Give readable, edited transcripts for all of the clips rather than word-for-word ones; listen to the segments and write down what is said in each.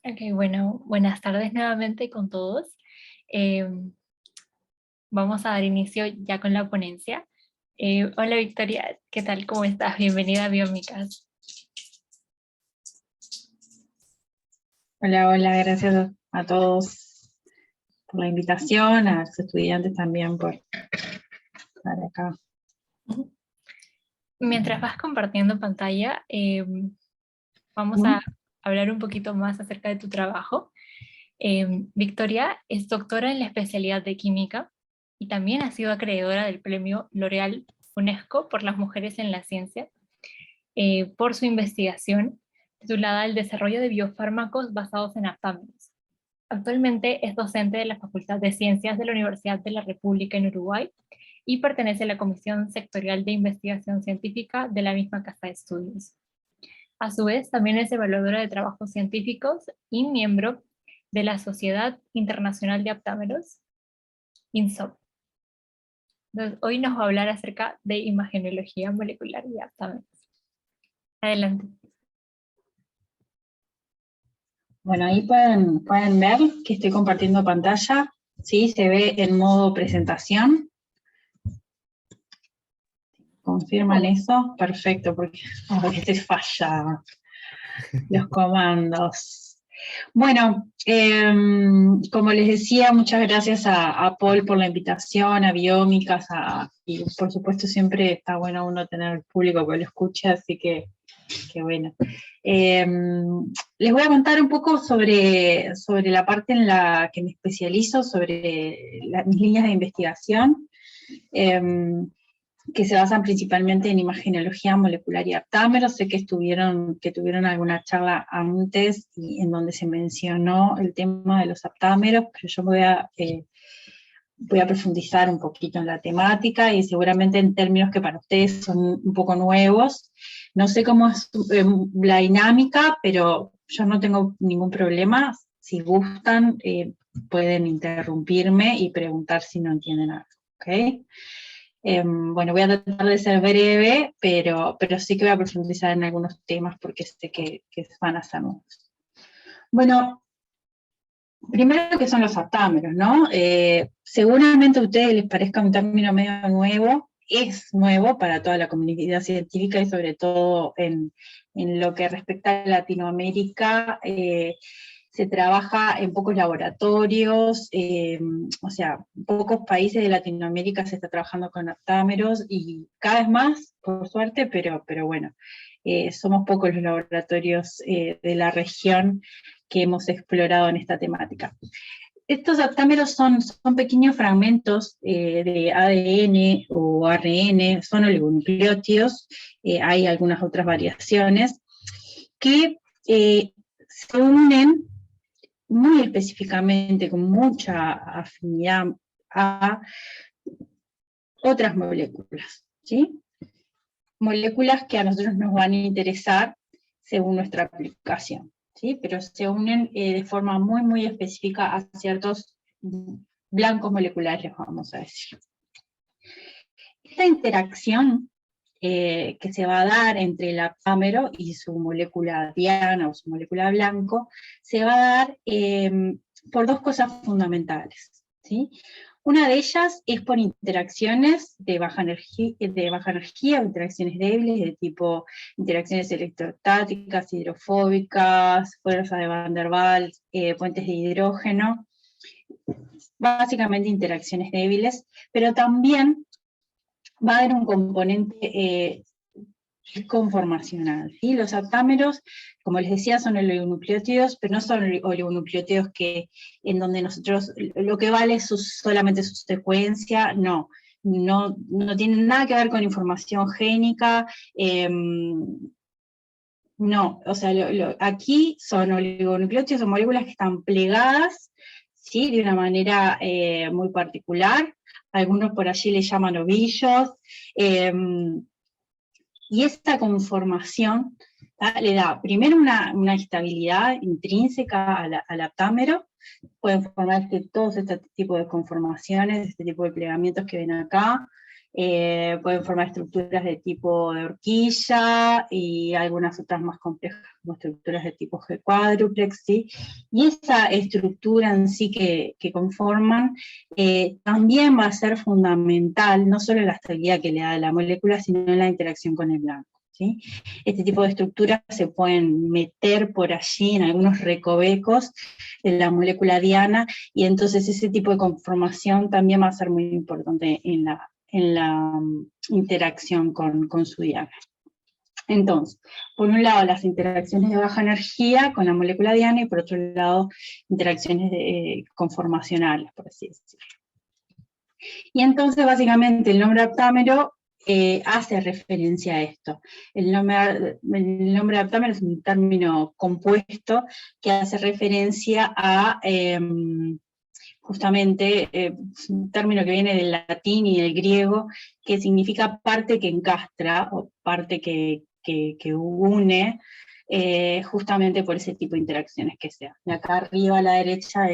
Ok, bueno, buenas tardes nuevamente con todos. Eh, Vamos a dar inicio ya con la ponencia. Hola Victoria, ¿qué tal? ¿Cómo estás? Bienvenida a Biómicas. Hola, hola, gracias a todos por la invitación, a los estudiantes también por estar acá. Mientras vas compartiendo pantalla, vamos ¿Mm? a hablar un poquito más acerca de tu trabajo. Victoria es doctora en la especialidad de química y también ha sido acreedora del premio L'Oréal UNESCO por las mujeres en la ciencia, por su investigación titulada El desarrollo de biofármacos basados en aptámeros. Actualmente es docente de la Facultad de Ciencias de la Universidad de la República en Uruguay y pertenece a la Comisión Sectorial de Investigación Científica de la misma casa de estudios. A su vez, también es evaluadora de trabajos científicos y miembro de la Sociedad Internacional de Aptámeros, INSOP. Entonces, hoy nos va a hablar acerca de imagenología molecular y aptámeros. Adelante. Bueno, ahí pueden ver que estoy compartiendo pantalla, ¿sí? Se ve en modo presentación. ¿Confirman eso? Perfecto, porque a veces falla los comandos. Bueno, como les decía, muchas gracias a Paul por la invitación, a Biómicas, y por supuesto siempre está bueno uno tener el público que lo escuche, así que bueno. Les voy a contar un poco sobre la parte en la que me especializo, sobre mis líneas de investigación, que se basan principalmente en imagenología molecular y aptámeros. Sé que tuvieron alguna charla antes y en donde se mencionó el tema de los aptámeros, pero yo voy a profundizar un poquito en la temática y seguramente en términos que para ustedes son un poco nuevos. No sé cómo es la dinámica, pero yo no tengo ningún problema. Si gustan, pueden interrumpirme y preguntar si no entienden algo, ¿ok? Bueno, voy a tratar de ser breve, pero sí que voy a profundizar en algunos temas porque sé que van a ser nuevos. Bueno, primero, ¿qué son los aptámeros, no? Seguramente a ustedes les parezca un término medio nuevo, es nuevo para toda la comunidad científica y sobre todo en lo que respecta a Latinoamérica. Se trabaja en pocos laboratorios, o sea, en pocos países de Latinoamérica se está trabajando con aptámeros y cada vez más, por suerte, pero bueno, somos pocos los laboratorios de la región que hemos explorado en esta temática. Estos aptámeros son pequeños fragmentos de ADN o ARN, son oligonucleótidos, hay algunas otras variaciones, que se unen muy específicamente, con mucha afinidad a otras moléculas, ¿sí? Moléculas que a nosotros nos van a interesar según nuestra aplicación, ¿sí? Pero se unen de forma muy, muy específica a ciertos blancos moleculares, vamos a decir. Esta interacción que se va a dar entre el aptámero y su molécula diana o su molécula blanco, se va a dar por dos cosas fundamentales, ¿sí? Una de ellas es por interacciones de baja energía, o interacciones débiles, de tipo interacciones electrostáticas, hidrofóbicas, fuerza de Van der Waals, puentes de hidrógeno, básicamente interacciones débiles, pero también va a haber un componente conformacional, ¿sí? Los aptámeros, como les decía, son oligonucleótidos, pero no son oligonucleótidos en donde nosotros, lo que vale es solamente su secuencia, no tienen nada que ver con información génica, no, o sea, aquí son oligonucleótidos, son moléculas que están plegadas, ¿sí? De una manera muy particular, algunos por allí le llaman ovillos, y esta conformación le da primero una estabilidad intrínseca al aptámero. Pueden formar todo este tipo de conformaciones, este tipo de plegamientos que ven acá, pueden formar estructuras de tipo de horquilla y algunas otras más complejas como estructuras de tipo G cuádruplex, ¿sí? Y esa estructura en sí que conforman también va a ser fundamental, no solo en la estabilidad que le da la molécula, sino en la interacción con el blanco, ¿sí? Este tipo de estructuras se pueden meter por allí en algunos recovecos de la molécula diana, y entonces ese tipo de conformación también va a ser muy importante en la interacción con su diana. Entonces, por un lado las interacciones de baja energía con la molécula diana, y por otro lado interacciones conformacionales, por así decirlo. Y entonces básicamente el nombre aptámero hace referencia a esto. El nombre aptámero es un término compuesto que hace referencia a justamente es un término que viene del latín y del griego, que significa parte que encastra, o parte que une, justamente por ese tipo de interacciones que sea. De acá arriba a la derecha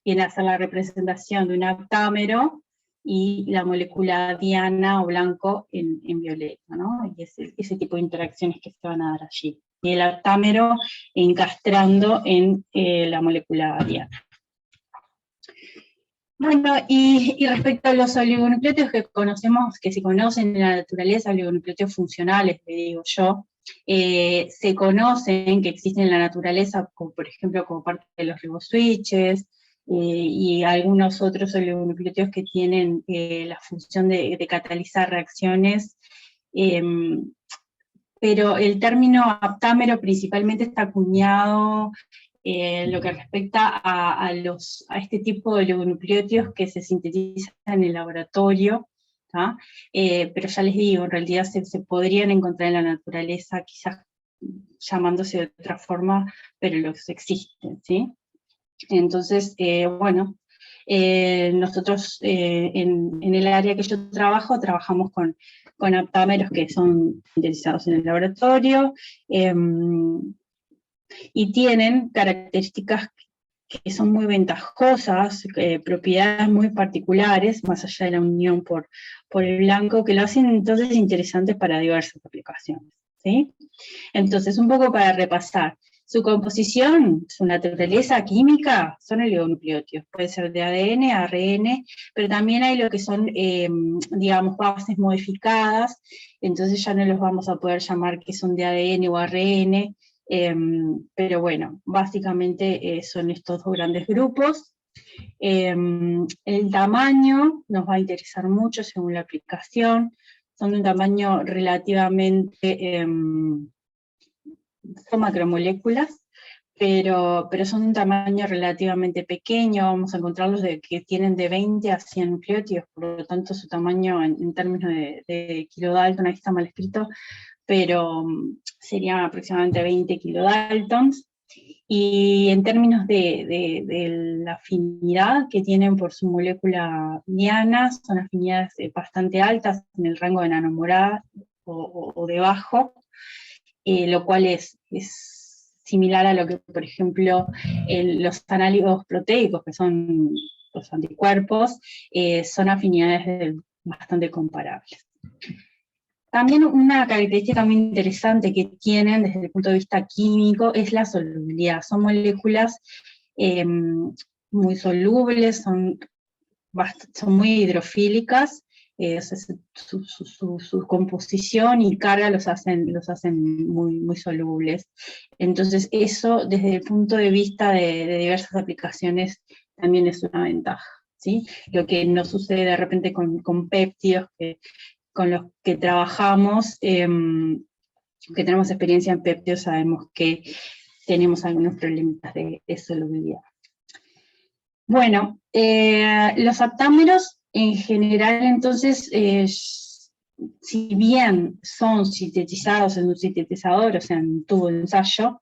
viene a ser la representación de un aptámero, y la molécula diana o blanco en violeta, ¿no? Y ese tipo de interacciones que se van a dar allí. Y el aptámero encastrando en la molécula diana. Bueno, y respecto a los oligonucleótidos que conocemos, que se conocen en la naturaleza, oligonucleótidos funcionales, le digo yo, se conocen que existen en la naturaleza, como, por ejemplo, como parte de los riboswitches, y algunos otros oligonucleótidos que tienen la función de catalizar reacciones, pero el término aptámero principalmente está acuñado lo que respecta a este tipo de oligonucleótidos que se sintetizan en el laboratorio, pero ya les digo, en realidad se podrían encontrar en la naturaleza, quizás llamándose de otra forma, pero los existen, ¿sí? Entonces, bueno, nosotros en el área que yo trabajo, trabajamos con aptámeros que son sintetizados en el laboratorio, y tienen características que son muy ventajosas, propiedades muy particulares, más allá de la unión por el blanco, que lo hacen entonces interesantes para diversas aplicaciones, ¿sí? Entonces, un poco para repasar, su composición, su naturaleza química, son oligonucleótidos, puede ser de ADN, ARN, pero también hay lo que son, digamos, bases modificadas, entonces ya no los vamos a poder llamar que son de ADN o ARN, pero bueno, básicamente son estos dos grandes grupos. El tamaño nos va a interesar mucho según la aplicación, son de un tamaño relativamente, son macromoléculas, pero son de un tamaño relativamente pequeño, vamos a encontrarlos que tienen de 20 a 100 nucleótidos, por lo tanto su tamaño en términos de kilodalton, ahí está mal escrito, pero serían aproximadamente 20 kilodaltons, y en términos de la afinidad que tienen por su molécula diana, son afinidades bastante altas, en el rango de nanomolar o debajo, lo cual es similar a lo que, por ejemplo, los análigos proteicos, que son los anticuerpos, son afinidades bastante comparables. También una característica muy interesante que tienen desde el punto de vista químico es la solubilidad. Son moléculas muy solubles, son muy hidrofílicas, su composición y carga los hacen muy, muy solubles. Entonces eso, desde el punto de vista de diversas aplicaciones, también es una ventaja, ¿sí? Lo que no sucede de repente con péptidos, con los que trabajamos, que tenemos experiencia en péptidos, sabemos que tenemos algunos problemas de solubilidad. Bueno, los aptámeros en general, entonces, si bien son sintetizados en un sintetizador, o sea, en un tubo de ensayo,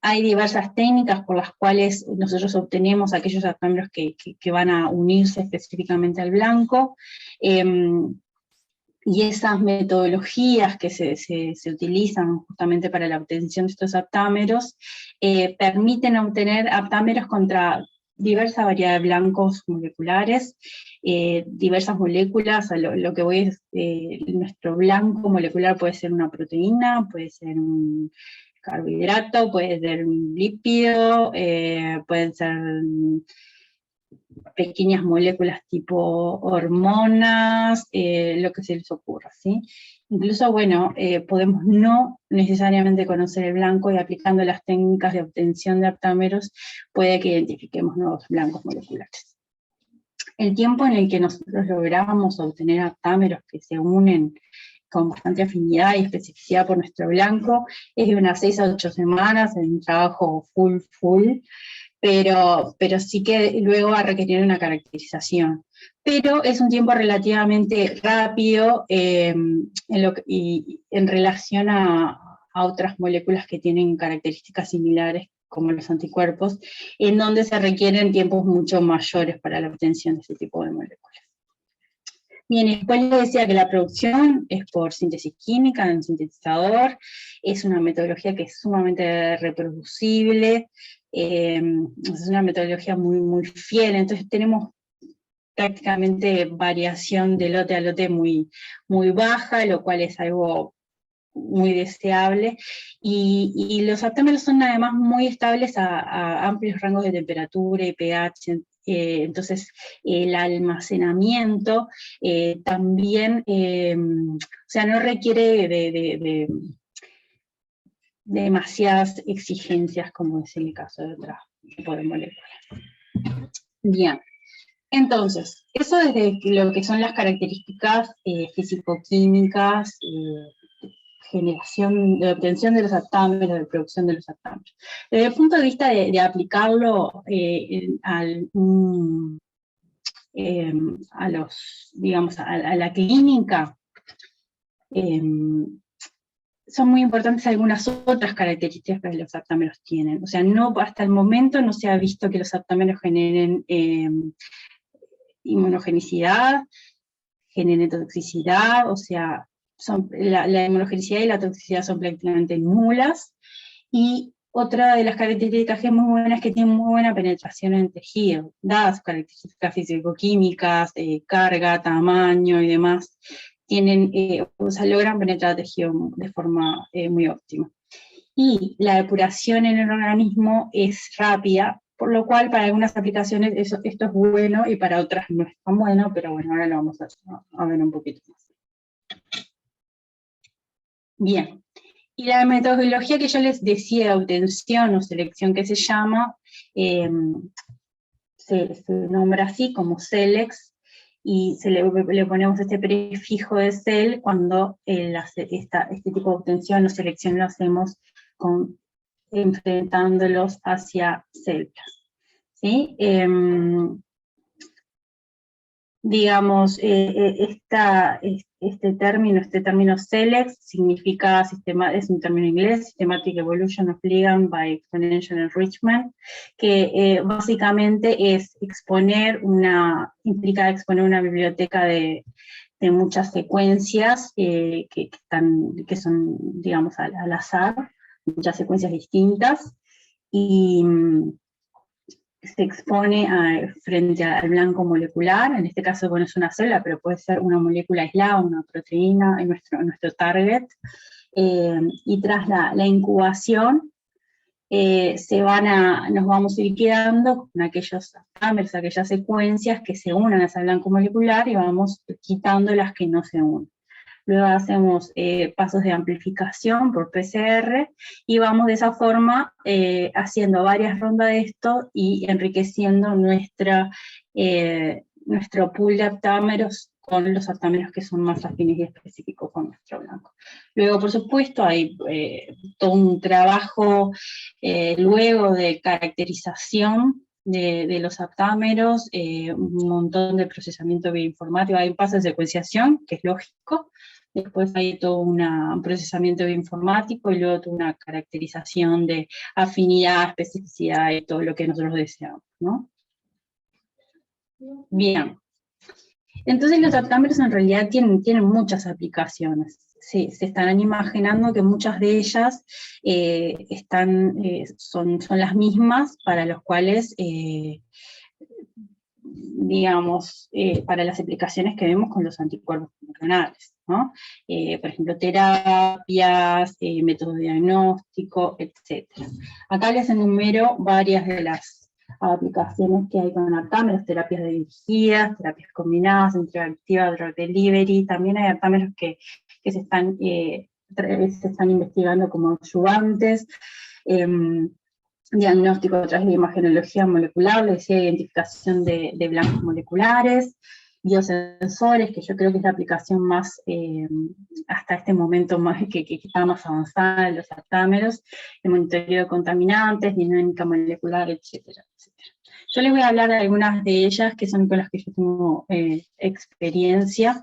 hay diversas técnicas por las cuales nosotros obtenemos aquellos aptámeros que van a unirse específicamente al blanco, y esas metodologías que se utilizan justamente para la obtención de estos aptámeros permiten obtener aptámeros contra diversa variedad de blancos moleculares, diversas moléculas, lo que voy es, nuestro blanco molecular puede ser una proteína, puede ser un carbohidrato, puede ser un lípido, pueden ser pequeñas moléculas tipo hormonas, lo que se les ocurra, ¿sí? Incluso, bueno, podemos no necesariamente conocer el blanco y aplicando las técnicas de obtención de aptámeros puede que identifiquemos nuevos blancos moleculares. El tiempo en el que nosotros logramos obtener aptámeros que se unen con bastante afinidad y especificidad por nuestro blanco es de unas 6 a 8 semanas en un trabajo full, pero sí que luego va a requerir una caracterización. Pero es un tiempo relativamente rápido en relación a otras moléculas que tienen características similares, como los anticuerpos, en donde se requieren tiempos mucho mayores para la obtención de este tipo de moléculas. Bien, después les decía que la producción es por síntesis química en un sintetizador, es una metodología que es sumamente reproducible, es una metodología muy fiel, entonces tenemos prácticamente variación de lote a lote muy baja, lo cual es algo muy deseable, y los aptámeros son además muy estables a amplios rangos de temperatura y pH, entonces el almacenamiento también, o sea, no requiere de demasiadas exigencias como es el caso de otro tipo de moléculas. Bien. Entonces, eso desde lo que son las características físico-químicas, generación, de obtención de los aptámeros, de producción de los aptámeros. Desde el punto de vista de aplicarlo a la clínica, son muy importantes algunas otras características que los aptámeros tienen. O sea, hasta el momento no se ha visto que los aptámeros generen inmunogenicidad, generen toxicidad, o sea, la inmunogenicidad y la toxicidad son prácticamente nulas, y otra de las características que es muy buena es que tienen muy buena penetración en tejido, dadas sus características físico-químicas, carga, tamaño y demás, logran penetrar el tejido de forma muy óptima. Y la depuración en el organismo es rápida, por lo cual para algunas aplicaciones esto es bueno y para otras no es tan bueno, pero bueno, ahora lo vamos a ver un poquito más. Bien, y la metodología que yo les decía de obtención o selección que se llama, se nombra así como SELEX, y le ponemos este prefijo de cell cuando este tipo de obtención o selección lo hacemos enfrentándolos hacia células. ¿Sí? Digamos, este término SELEX significa, es un término inglés, Systematic Evolution of Ligand by Exponential Enrichment, que básicamente implica exponer una biblioteca de muchas secuencias que son, digamos, al azar, muchas secuencias distintas, y se expone frente al blanco molecular, en este caso bueno, es una célula, pero puede ser una molécula aislada, una proteína, en nuestro target, y tras la incubación nos vamos a ir quedando con aquellos aptámeros, aquellas secuencias que se unan a ese blanco molecular y vamos quitando las que no se unen. Luego hacemos pasos de amplificación por PCR y vamos de esa forma haciendo varias rondas de esto y enriqueciendo nuestro pool de aptámeros con los aptámeros que son más afines y específicos con nuestro blanco. Luego, por supuesto, hay todo un trabajo luego de caracterización de los aptámeros, un montón de procesamiento bioinformático, hay un paso de secuenciación, que es lógico, después hay todo un procesamiento bioinformático y luego toda una caracterización de afinidad, especificidad y todo lo que nosotros deseamos, ¿no? Bien. Entonces los aptámeros en realidad tienen muchas aplicaciones. Se estarán imaginando que muchas de ellas son las mismas para los cuales, digamos, para las aplicaciones que vemos con los anticuerpos monoclonales, ¿no? Por ejemplo, terapias, métodos de diagnóstico, etc. Acá les enumero varias de las aplicaciones que hay con aptámeros: terapias dirigidas, terapias combinadas, entrega activa, drug delivery. También hay aptámeros que se están investigando como ayudantes, diagnóstico a través de imagenología molecular, le decía, identificación de blancos moleculares, biosensores, que yo creo que es la aplicación más, hasta este momento, más que está más avanzada en los aptámeros, el monitoreo de contaminantes, dinámica molecular, etcétera, etcétera. Yo les voy a hablar de algunas de ellas que son con las que yo tengo experiencia,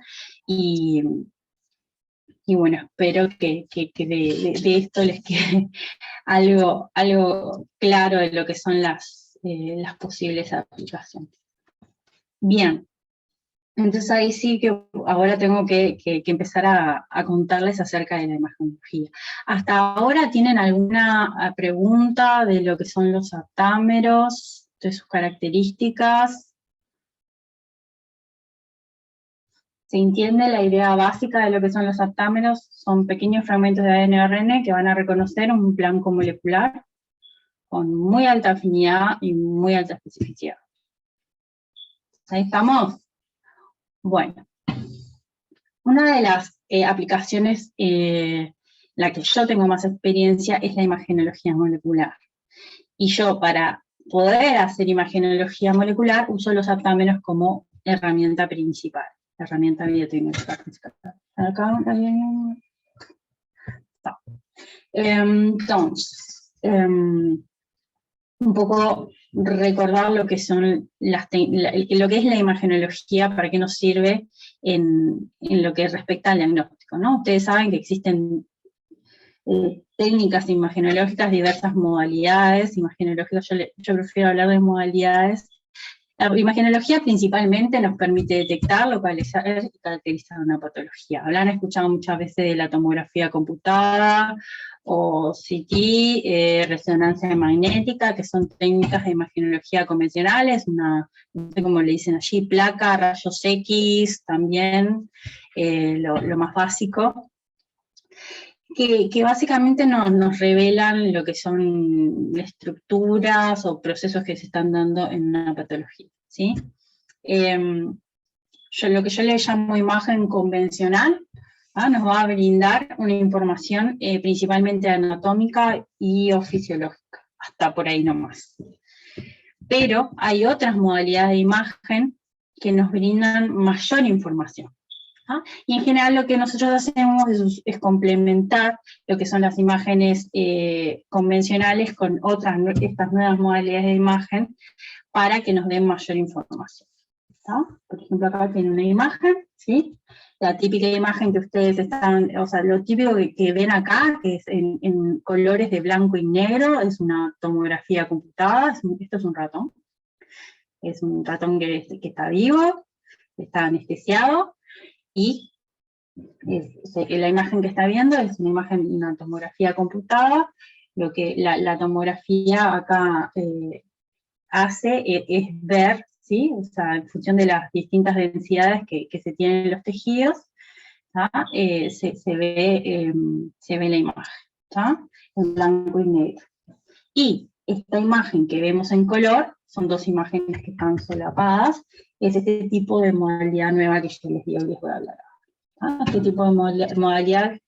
y bueno, espero que de esto les quede algo claro de lo que son las posibles aplicaciones. Bien, entonces ahí sí que ahora tengo que empezar a contarles acerca de la imagenología. ¿Hasta ahora tienen alguna pregunta de lo que son los aptámeros, de sus características? ¿Se entiende la idea básica de lo que son los aptámeros? Son pequeños fragmentos de ADN o ARN que van a reconocer un blanco molecular con muy alta afinidad y muy alta especificidad. ¿Ahí estamos? Bueno, una de las aplicaciones, la que yo tengo más experiencia, es la imagenología molecular. Y yo, para poder hacer imagenología molecular, uso los aptámeros como herramienta principal, herramienta biotecnológica principal. Acá entonces, un poco recordar lo que son lo que es la imagenología, para qué nos sirve en lo que respecta al diagnóstico, ¿no? Ustedes saben que existen técnicas imagenológicas, diversas modalidades imagenológicas. Yo prefiero hablar de modalidades. La imagenología principalmente nos permite detectar, localizar y caracterizar una patología. Habrán escuchado muchas veces de la tomografía computada o CT, resonancia magnética, que son técnicas de imagenología convencionales, no sé cómo le dicen allí, placa, rayos X, también lo más básico, que básicamente nos revelan lo que son estructuras o procesos que se están dando en una patología, ¿sí? Lo que yo le llamo imagen convencional, nos va a brindar una información principalmente anatómica y o fisiológica, hasta por ahí nomás. Pero hay otras modalidades de imagen que nos brindan mayor información. Y en general lo que nosotros hacemos es complementar lo que son las imágenes convencionales con estas nuevas modalidades de imagen para que nos den mayor información. Por ejemplo, acá tiene una imagen, ¿sí? La típica imagen que ustedes están, o sea, lo típico que ven acá, que es en colores de blanco y negro, es una tomografía computada. Esto es un ratón. Es un ratón que está vivo, está anestesiado, y la imagen que está viendo es una tomografía computada. Lo que la tomografía acá hace es ver, ¿sí? O sea, en función de las distintas densidades que se tienen en los tejidos, se ve la imagen, en blanco y negro. Y esta imagen que vemos en color, son dos imágenes que están solapadas, es este tipo de modalidad nueva que yo les voy a hablar. Este tipo de modalidad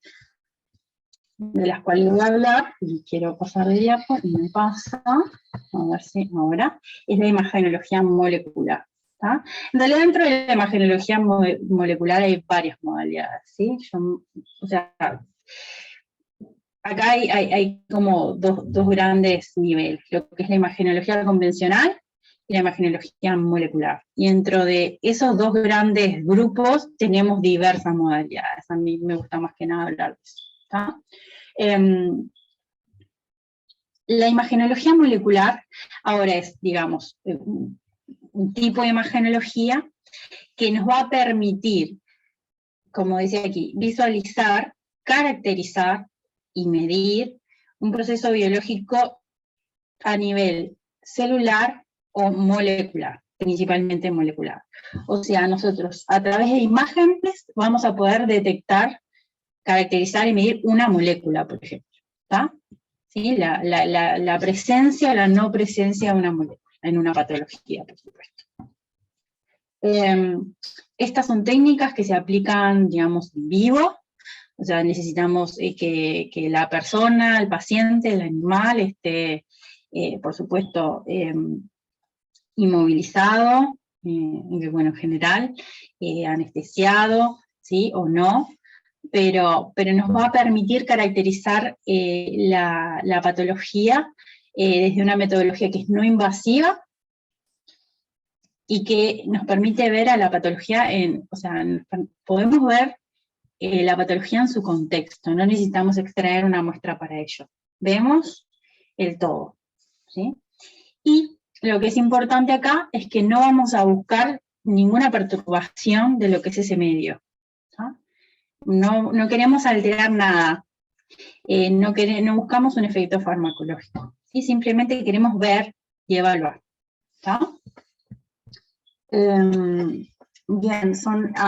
de las cuales voy a hablar, y quiero pasar de diapo, y me pasa, a ver si ahora, es la imagenología molecular. En realidad, dentro de la imagenología molecular hay varias modalidades, ¿sí? O sea, acá hay como dos grandes niveles, lo que es la imagenología convencional y la imagenología molecular. Y dentro de esos dos grandes grupos tenemos diversas modalidades. A mí me gusta más que nada hablar de eso. La imagenología molecular ahora es, digamos, un tipo de imagenología que nos va a permitir, como decía aquí, visualizar, caracterizar y medir un proceso biológico a nivel celular o molecular, principalmente molecular. O sea, nosotros a través de imágenes vamos a poder detectar, caracterizar y medir una molécula, por ejemplo. ¿Está? ¿Sí? La presencia o la no presencia de una molécula en una patología, por supuesto. Estas son técnicas que se aplican, digamos, en vivo. O sea, necesitamos que la persona, el paciente, el animal esté, por supuesto, inmovilizado, bueno, en general, anestesiado, ¿sí? O no, pero nos va a permitir caracterizar la patología desde una metodología que es no invasiva y que nos permite ver a la patología o sea, podemos ver la patología en su contexto, no necesitamos extraer una muestra para ello. Vemos el todo, ¿sí? Y lo que es importante acá es que no vamos a buscar ninguna perturbación de lo que es ese medio. ¿Sí? No queremos alterar nada, no buscamos un efecto farmacológico, ¿sí? Simplemente queremos ver y evaluar. Bien,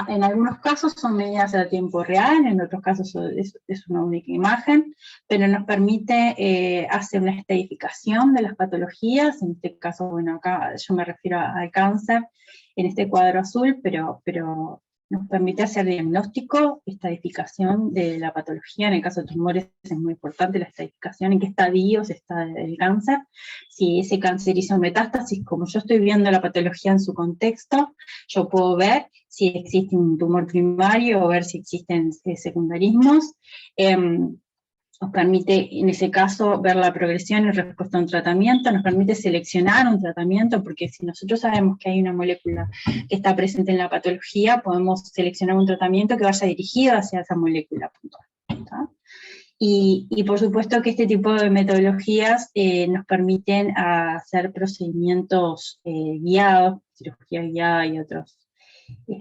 en algunos casos son medidas a tiempo real, en otros casos es una única imagen, pero nos permite hacer una estadificación de las patologías. En este caso, bueno, acá yo me refiero al cáncer, en este cuadro azul, pero nos permite hacer diagnóstico, estadificación de la patología. En el caso de tumores es muy importante la estadificación, en qué estadios está el cáncer. Si ese cáncer hizo metástasis, como yo estoy viendo la patología en su contexto, yo puedo ver si existe un tumor primario o ver si existen secundarismos. Nos permite, en ese caso, ver la progresión y respuesta a un tratamiento, nos permite seleccionar un tratamiento, porque si nosotros sabemos que hay una molécula que está presente en la patología, podemos seleccionar un tratamiento que vaya dirigido hacia esa molécula puntual. Y por supuesto que este tipo de metodologías nos permiten hacer procedimientos guiados, cirugía guiada y otros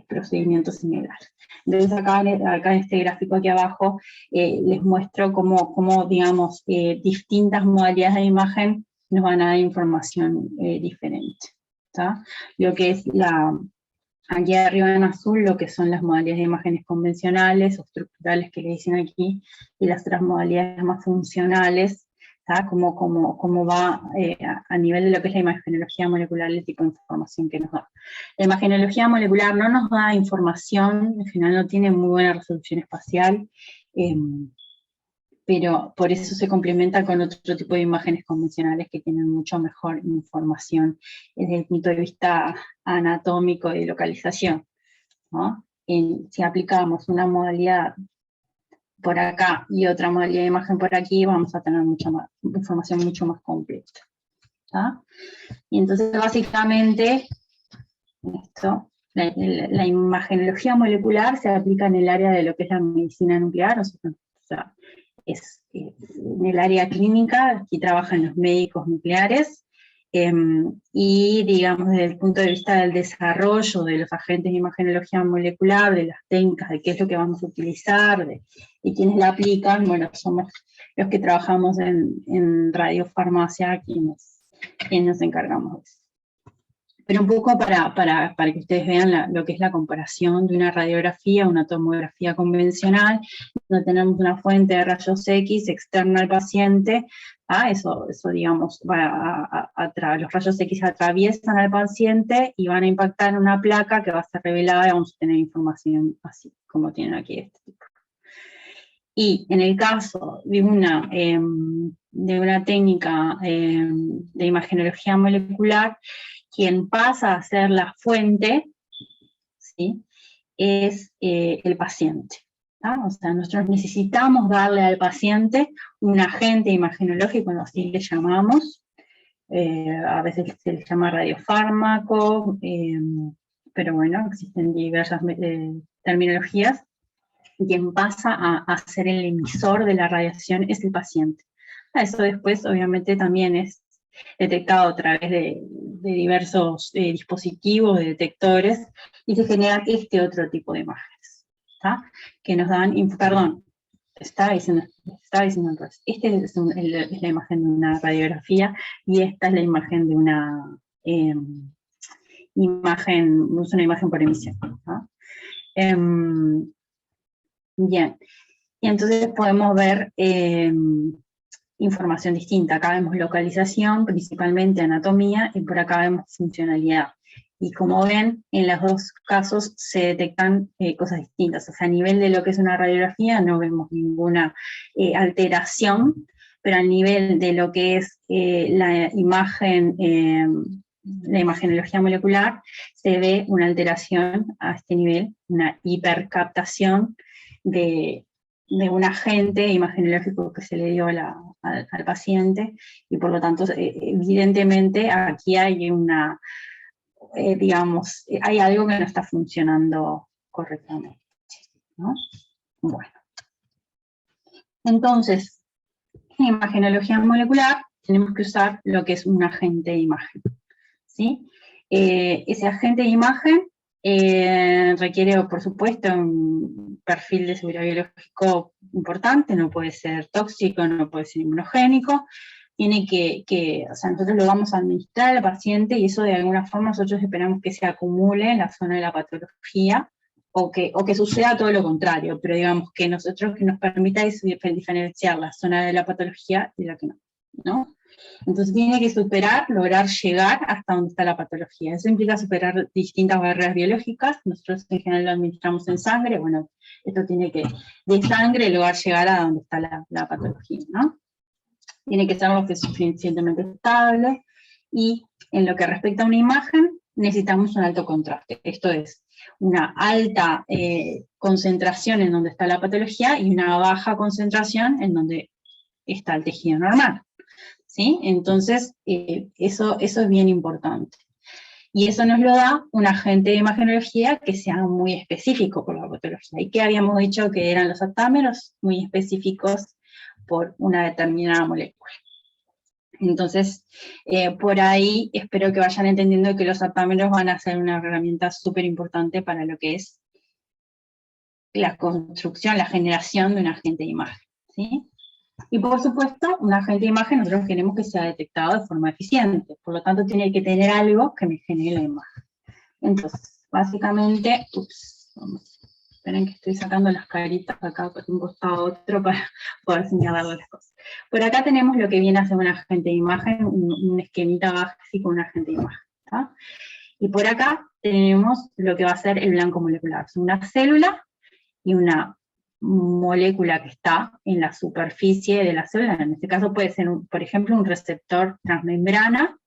procedimientos similares. Entonces acá en este gráfico aquí abajo les muestro cómo digamos, distintas modalidades de imagen nos van a dar información diferente. ¿Tá? Lo que es aquí arriba en azul, lo que son las modalidades de imágenes convencionales o estructurales que le dicen aquí, y las otras modalidades más funcionales, cómo va a nivel de lo que es la imagenología molecular, el tipo de información que nos da. La imagenología molecular no nos da información, en general no tiene muy buena resolución espacial, pero por eso se complementa con otro tipo de imágenes convencionales que tienen mucho mejor información desde el punto de vista anatómico y de localización, ¿no? Si aplicamos una modalidad por acá y otra modalidad de imagen por aquí, vamos a tener mucha más información mucho más completa. ¿Tá? Y entonces básicamente esto, la imagenología molecular se aplica en el área de lo que es la medicina nuclear, o sea, es en el área clínica, aquí trabajan los médicos nucleares, y digamos desde el punto de vista del desarrollo de los agentes de imagenología molecular, de las técnicas, de qué es lo que vamos a utilizar, y quienes la aplican, bueno, somos los que trabajamos en radiofarmacia, quienes nos encargamos de eso. Pero un poco para que ustedes vean lo que es la comparación de una radiografía, una tomografía convencional, donde tenemos una fuente de rayos X externa al paciente, eso digamos, los rayos X atraviesan al paciente y van a impactar en una placa que va a ser revelada y vamos a tener información así, como tienen aquí este tipo. Y en el caso de una técnica de imagenología molecular, quien pasa a ser la fuente, ¿sí? Es el paciente. ¿tá? O sea, nosotros necesitamos darle al paciente un agente imagenológico, así le llamamos, a veces se le llama radiofármaco, pero bueno, existen diversas terminologías. Quien pasa a ser el emisor de la radiación es el paciente. Eso después obviamente también es detectado a través de diversos dispositivos, de detectores, y se genera este otro tipo de imágenes, ¿tá? Que nos dan, perdón, estaba diciendo entonces, esta es la imagen de una radiografía, y esta es la imagen de una imagen, es una imagen por emisión, ¿tá? Bien, y entonces podemos ver información distinta. Acá vemos localización, principalmente anatomía, y por acá vemos funcionalidad. Y como ven, en los dos casos se detectan cosas distintas. O sea, a nivel de lo que es una radiografía no vemos ninguna alteración, pero a nivel de lo que es la imagenología molecular, se ve una alteración a este nivel, una hipercaptación de un agente imagenológico que se le dio al paciente, y por lo tanto, evidentemente, aquí hay hay algo que no está funcionando correctamente, ¿no? Bueno. Entonces, en imagenología molecular tenemos que usar lo que es un agente de imagen, ¿sí? Ese agente de imagen requiere, por supuesto, un perfil de seguridad biológico importante, no puede ser tóxico, no puede ser inmunogénico, tiene o sea, nosotros lo vamos a administrar al paciente, y eso de alguna forma nosotros esperamos que se acumule en la zona de la patología, o que suceda todo lo contrario, pero digamos que nos permita diferenciar la zona de la patología y la que no, ¿no? Entonces tiene que lograr llegar hasta donde está la patología. Eso implica superar distintas barreras biológicas. Nosotros en general lo administramos en sangre. Bueno, esto tiene que, de sangre, lograr llegar a donde está la patología, ¿no? Tiene que ser lo que es suficientemente estable, y en lo que respecta a una imagen, necesitamos un alto contraste. Esto es, una alta concentración en donde está la patología y una baja concentración en donde está el tejido normal, ¿sí? Entonces, eso es bien importante. Y eso nos lo da un agente de imagenología que sea muy específico por la patología. ¿Y qué habíamos dicho que eran los aptámeros? Muy específicos por una determinada molécula. Entonces, por ahí espero que vayan entendiendo que los aptámeros van a ser una herramienta súper importante para lo que es la construcción, la generación de un agente de imagen, ¿sí? Y por supuesto, un agente de imagen nosotros queremos que sea detectado de forma eficiente, por lo tanto tiene que tener algo que me genere la imagen. Entonces, básicamente, esperen que estoy sacando las caritas acá por un costado a otro para poder señalar las cosas. Por acá tenemos lo que viene a ser un agente de imagen, un esquemita básico, un agente de imagen, ¿tá? Y por acá tenemos lo que va a ser el blanco molecular, una célula y una molécula que está en la superficie de la célula. En este caso puede ser, por ejemplo, un receptor transmembrana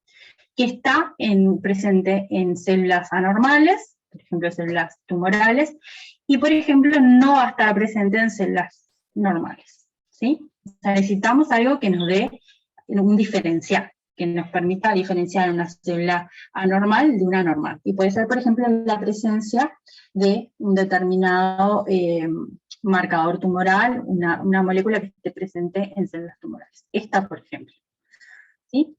que está presente en células anormales, por ejemplo, células tumorales, y por ejemplo no va a estar presente en células normales, ¿sí? O sea, necesitamos algo que nos dé un diferencial, que nos permita diferenciar una célula anormal de una normal. Y puede ser, por ejemplo, la presencia de un determinado marcador tumoral, una molécula que esté presente en células tumorales. Esta, por ejemplo, ¿sí?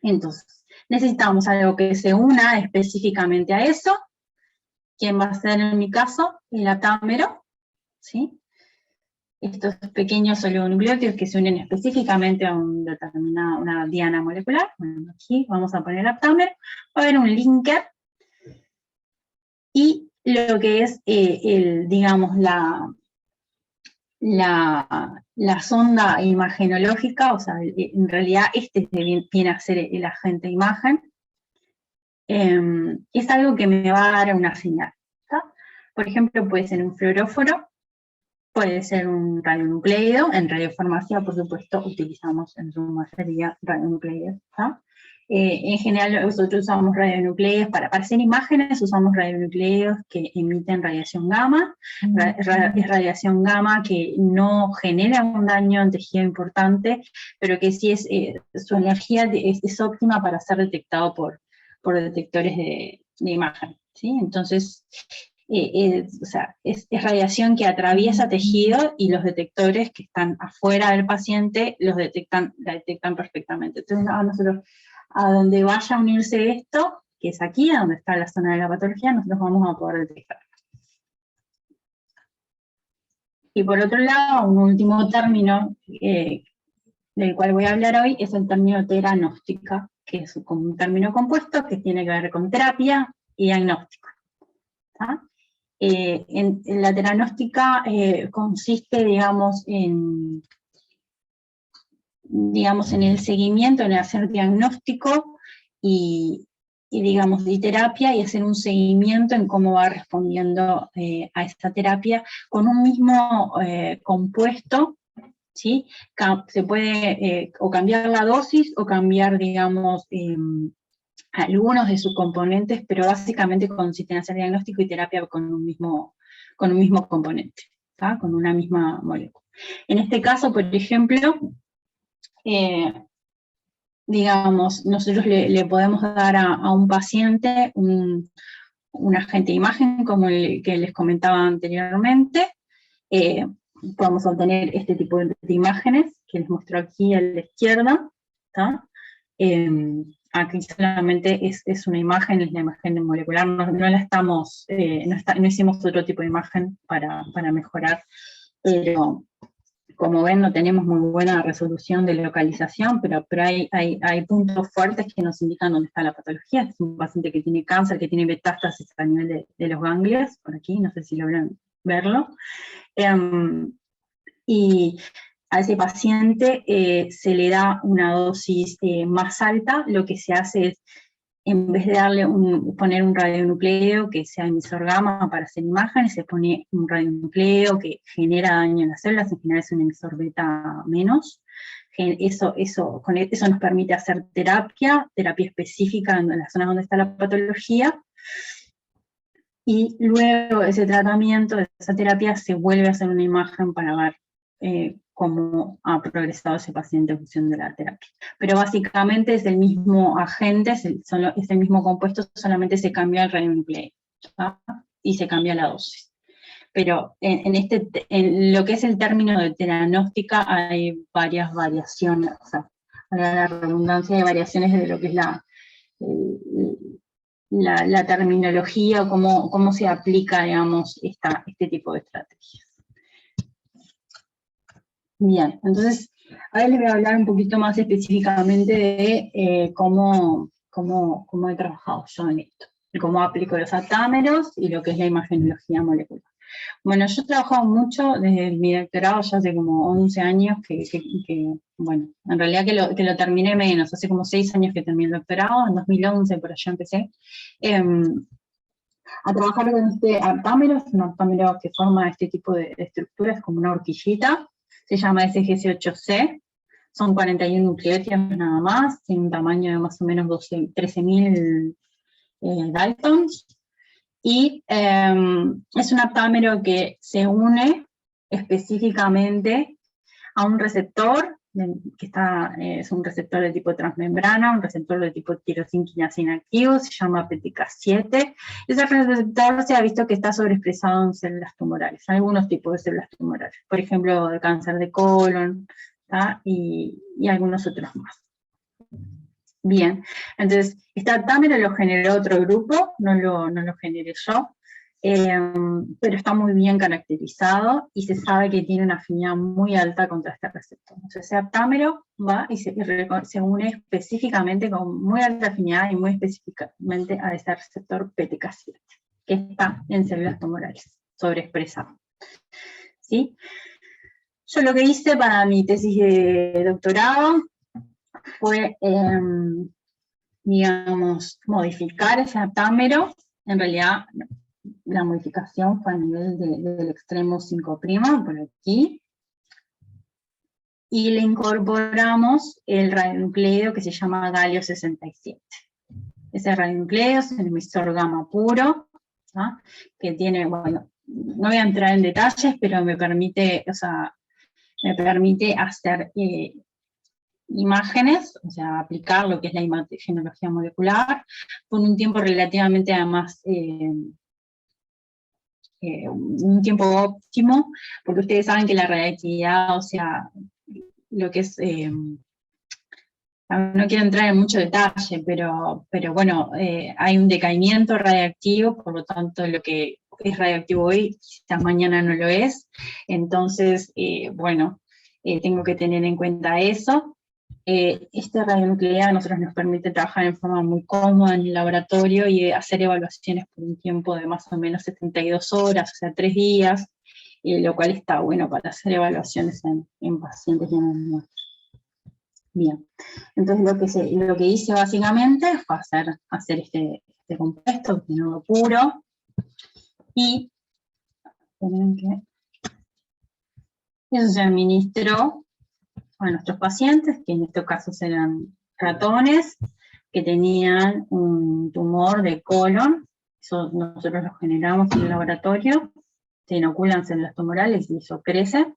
Entonces, necesitamos algo que se una específicamente a eso. ¿Quién va a ser en mi caso? El aptámero, ¿sí? Estos pequeños oligonucleótidos que se unen específicamente a una diana molecular. Bueno, aquí vamos a poner aptámero. Va a haber un linker, y lo que es, digamos, la sonda imagenológica, o sea, en realidad viene a ser el agente de imagen, es algo que me va a dar una señal, ¿tá? Por ejemplo, puede ser un fluoróforo, puede ser un radionucleido. En radiofarmacia, por supuesto, utilizamos en su mayoría radionucleidos, ¿tá? En general nosotros usamos radionucleidos para hacer imágenes, usamos radionucleidos que emiten radiación gamma. Es radiación gamma que no genera un daño en tejido importante, pero que sí su energía es óptima para ser detectado por detectores de imagen, ¿sí? Entonces, o sea, es radiación que atraviesa tejido y los detectores que están afuera del paciente la detectan perfectamente. Entonces, nosotros, a donde vaya a unirse esto, que es aquí, a donde está la zona de la patología, nosotros vamos a poder detectar. Y por otro lado, un último término del cual voy a hablar hoy es el término teranóstica, que es como un término compuesto que tiene que ver con terapia y diagnóstico. En la teranóstica consiste, digamos, en el seguimiento, en hacer diagnóstico y terapia, y hacer un seguimiento en cómo va respondiendo a esta terapia con un mismo compuesto, ¿sí? Se puede o cambiar la dosis o cambiar, digamos, algunos de sus componentes, pero básicamente consiste en hacer diagnóstico y terapia con un mismo componente, ¿tá? Con una misma molécula. En este caso, por ejemplo, digamos, nosotros le podemos dar a un paciente un agente de imagen, como el que les comentaba anteriormente. Podemos obtener este tipo de imágenes, que les muestro aquí a la izquierda, ¿tá? Aquí solamente es una imagen, es la imagen molecular, no la estamos, no hicimos otro tipo de imagen para mejorar, pero como ven no tenemos muy buena resolución de localización, pero hay puntos fuertes que nos indican dónde está la patología. Es un paciente que tiene cáncer, que tiene metástasis a nivel de los ganglios, por aquí, no sé si logran verlo. Y a ese paciente se le da una dosis más alta. Lo que se hace es, en vez de poner un radionucleo que sea emisor gamma para hacer imágenes, se pone un radionucleo que genera daño en las células, en general es un emisor beta menos. Eso nos permite hacer terapia específica en las zonas donde está la patología, y luego ese tratamiento, esa terapia, se vuelve a hacer una imagen para ver cómo ha progresado ese paciente en función de la terapia. Pero básicamente es el mismo agente, es el mismo compuesto, solamente se cambia el radionucleido, ¿tá? Y se cambia la dosis. Pero en lo que es el término de teranóstica hay varias variaciones, o sea, para la redundancia, hay variaciones de lo que es la terminología, o cómo se aplica, digamos, este tipo de estrategias. Bien, entonces, ahora les voy a hablar un poquito más específicamente de cómo he trabajado yo en esto, y cómo aplico los aptámeros y lo que es la imagenología molecular. Bueno, yo he trabajado mucho desde mi doctorado, ya hace como 11 años bueno, en realidad que lo terminé menos, hace como 6 años que terminé el doctorado, en 2011 por allá empecé a trabajar con este aptámero. Es un aptámero que forma este tipo de estructuras como una horquillita, se llama SGC8C, son 41 nucleótidos nada más, tiene un tamaño de más o menos 13.000 Daltons, y es un aptámero que se une específicamente a un receptor, es un receptor de tipo transmembrana, un receptor de tipo tirosina activo, se llama PTK7. Ese receptor se ha visto que está sobreexpresado en células tumorales, algunos tipos de células tumorales, por ejemplo, el cáncer de colon, y algunos otros más. Bien, entonces, este aptámero lo generó otro grupo, no lo generé yo, pero está muy bien caracterizado y se sabe que tiene una afinidad muy alta contra este receptor. Entonces, ese aptámero va y se une específicamente con muy alta afinidad y muy específicamente a ese receptor PTK7, que está en células tumorales, sobreexpresado. ¿Sí? Yo lo que hice para mi tesis de doctorado fue, digamos, modificar ese aptámero. En realidad, la modificación fue a nivel del extremo 5', por aquí, y le incorporamos el radionucleido que se llama galio 67. Ese radionucleido es un emisor gamma puro, ¿tá? Que tiene, bueno, no voy a entrar en detalles, pero me permite hacer imágenes, o sea, aplicar lo que es la imagenología molecular, con un tiempo relativamente además un tiempo óptimo, porque ustedes saben que la radiactividad, o sea, lo que es, no quiero entrar en mucho detalle, pero bueno, hay un decaimiento radiactivo, por lo tanto lo que es radioactivo hoy, quizás mañana no lo es, entonces, bueno, tengo que tener en cuenta eso. Este radionuclidado a nosotros nos permite trabajar en forma muy cómoda en el laboratorio y hacer evaluaciones por un tiempo de más o menos 72 horas, o sea, 3 días, lo cual está bueno para hacer evaluaciones en pacientes y en animales. Bien, entonces lo que hice básicamente fue hacer este compuesto, obtenerlo puro, y eso se administró a nuestros pacientes, que en estos casos eran ratones, que tenían un tumor de colon, eso nosotros lo generamos en el laboratorio, se inoculan células tumorales y eso crece.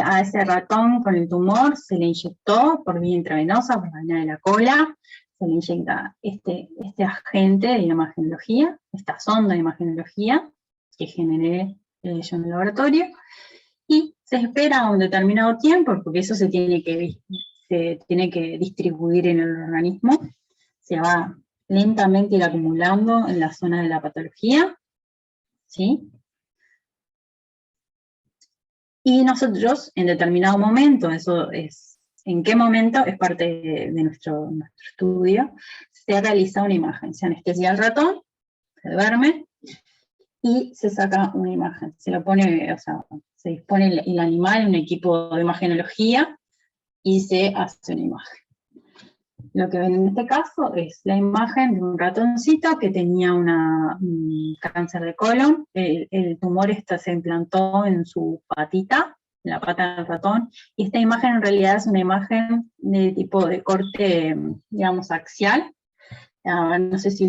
A ese ratón con el tumor se le inyectó por vía intravenosa, por la vena de la cola, se le inyecta este agente de imagenología, esta sonda de imagenología que generé yo en el laboratorio, y se espera un determinado tiempo, porque eso se tiene que distribuir en el organismo, se va lentamente ir acumulando en la zona de la patología, ¿sí? Y nosotros, en determinado momento, eso es, ¿en qué momento? Es parte de nuestro estudio, se realiza una imagen, se anestesia al ratón, se duerme, y se saca una imagen, se lo pone, o sea, se dispone el animal en un equipo de imagenología, y se hace una imagen. Lo que ven en este caso es la imagen de un ratoncito que tenía un cáncer de colon. El tumor se implantó en su patita, en la pata del ratón, y esta imagen en realidad es una imagen de tipo de corte, digamos, axial. No sé si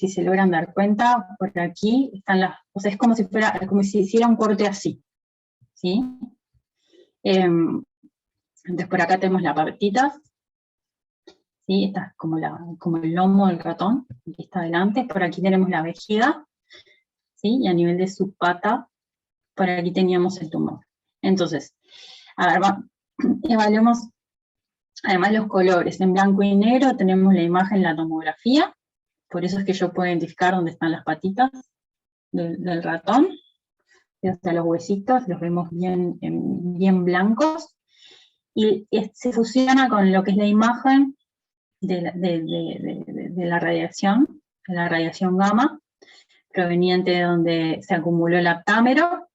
se logran dar cuenta, por aquí están o sea, es como si hiciera un corte así, ¿sí? Entonces por acá tenemos la patita, ¿sí? Esta es como el lomo del ratón, que está adelante. Por aquí tenemos la vejiga, ¿sí? Y a nivel de su pata, por aquí teníamos el tumor. Entonces, a ver, evaluemos además los colores. En blanco y negro tenemos la imagen, la tomografía, por eso es que yo puedo identificar dónde están las patitas del ratón, hasta los huesitos, los vemos bien blancos, y se fusiona con lo que es la imagen de la radiación gamma, proveniente de donde se acumuló el aptámero,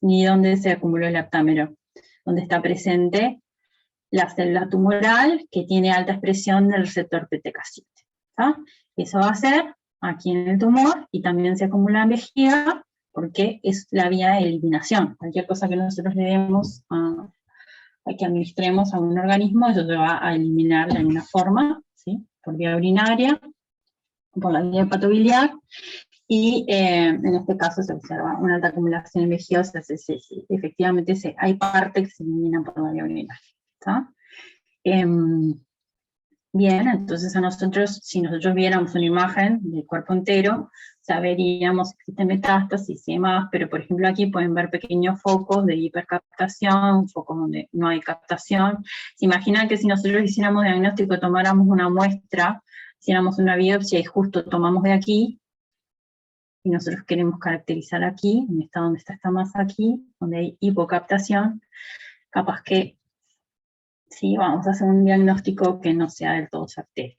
y donde se acumuló el aptámero, donde está presente la célula tumoral que tiene alta expresión del receptor PTK7. Eso va a ser aquí en el tumor, y también se acumula en vejiga, porque es la vía de eliminación. Cualquier cosa que nosotros le demos que administremos a un organismo, eso se va a eliminar de alguna forma, ¿sí? Por vía urinaria, por la vía hepatobiliar, y en este caso se observa una alta acumulación en vejiga, o sea, efectivamente hay partes que se eliminan por la vía urinaria. Bien, entonces si nosotros viéramos una imagen del cuerpo entero, saberíamos si existe metástasis y demás, pero por ejemplo aquí pueden ver pequeños focos de hipercaptación, focos donde no hay captación. Se imaginan que si nosotros hiciéramos diagnóstico, tomáramos una muestra, hiciéramos una biopsia y justo tomamos de aquí, y nosotros queremos caracterizar aquí, donde está esta masa aquí, donde hay hipocaptación, capaz que sí, vamos a hacer un diagnóstico que no sea del todo certero.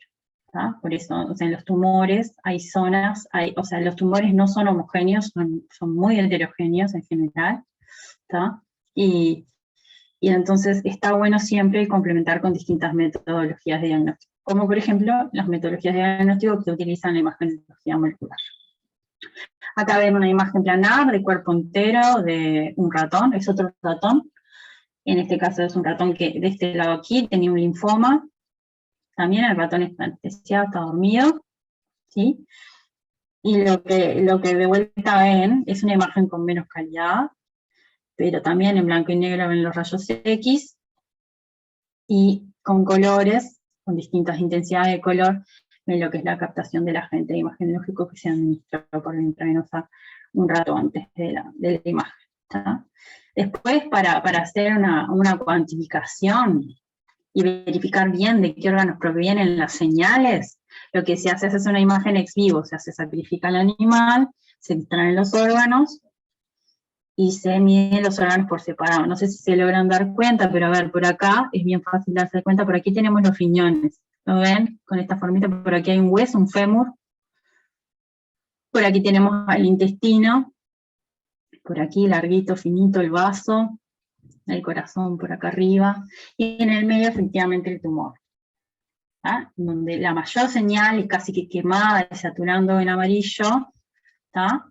Por eso, o sea, en los tumores hay zonas, o sea, los tumores no son homogéneos, son muy heterogéneos en general, y entonces está bueno siempre complementar con distintas metodologías de diagnóstico, como por ejemplo las metodologías de diagnóstico que utilizan la imagenología molecular. Acá ven una imagen planar de cuerpo entero de un ratón, es otro ratón. En este caso es un ratón que de este lado aquí tenía un linfoma. También el ratón está anestesiado, está dormido, ¿sí? Y lo que de vuelta ven es una imagen con menos calidad, pero también en blanco y negro ven los rayos X, y con colores, con distintas intensidades de color, en lo que es la captación del agente imagenológico que se administra por la intravenosa un rato antes de la imagen. ¿Tá? Después, para hacer una cuantificación y verificar bien de qué órganos provienen las señales, lo que se hace es hacer una imagen ex vivo, se sacrifica el animal, se extraen los órganos, y se miden los órganos por separado. No sé si se logran dar cuenta, pero a ver, por acá es bien fácil darse cuenta, por aquí tenemos los riñones, ¿lo ven? Con esta formita, por aquí hay un hueso, un fémur, por aquí tenemos el intestino, por aquí larguito, finito, el vaso, el corazón por acá arriba, y en el medio efectivamente el tumor, ¿tá? Donde la mayor señal es casi que quemada, saturando en amarillo, ¿tá?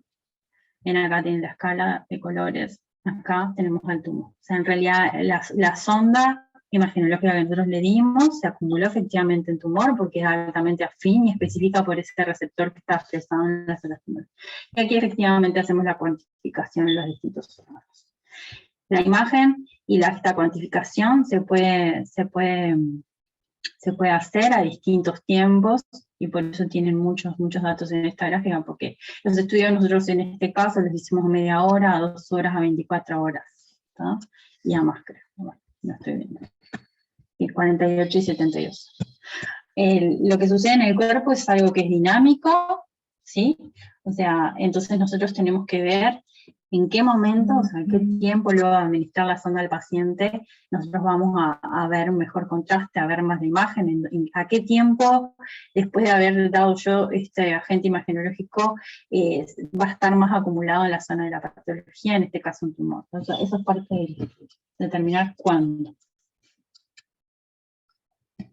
Ven acá tienen la escala de colores, acá tenemos el tumor. O sea, en realidad la sonda imagenológica que nosotros le dimos se acumuló efectivamente en tumor porque es altamente afín y específica por ese receptor que está expresado en las células tumorales. Y aquí efectivamente hacemos la cuantificación en los distintos órganos. La imagen y esta cuantificación se puede hacer a distintos tiempos, y por eso tienen muchos datos en esta gráfica, porque los estudios nosotros en este caso los hicimos a media hora, a 2 horas, a 24 horas, ¿tá? Y a más creo, bueno, no estoy viendo, y 48 y 72. Lo que sucede en el cuerpo es algo que es dinámico, ¿sí? O sea, entonces nosotros tenemos que ver en qué momento, o sea, qué tiempo luego de administrar la sonda al paciente, nosotros vamos a ver un mejor contraste, a ver más de imagen, a qué tiempo, después de haber dado yo este agente imagenológico, va a estar más acumulado en la zona de la patología, en este caso un tumor. Entonces, eso es parte de determinar cuándo.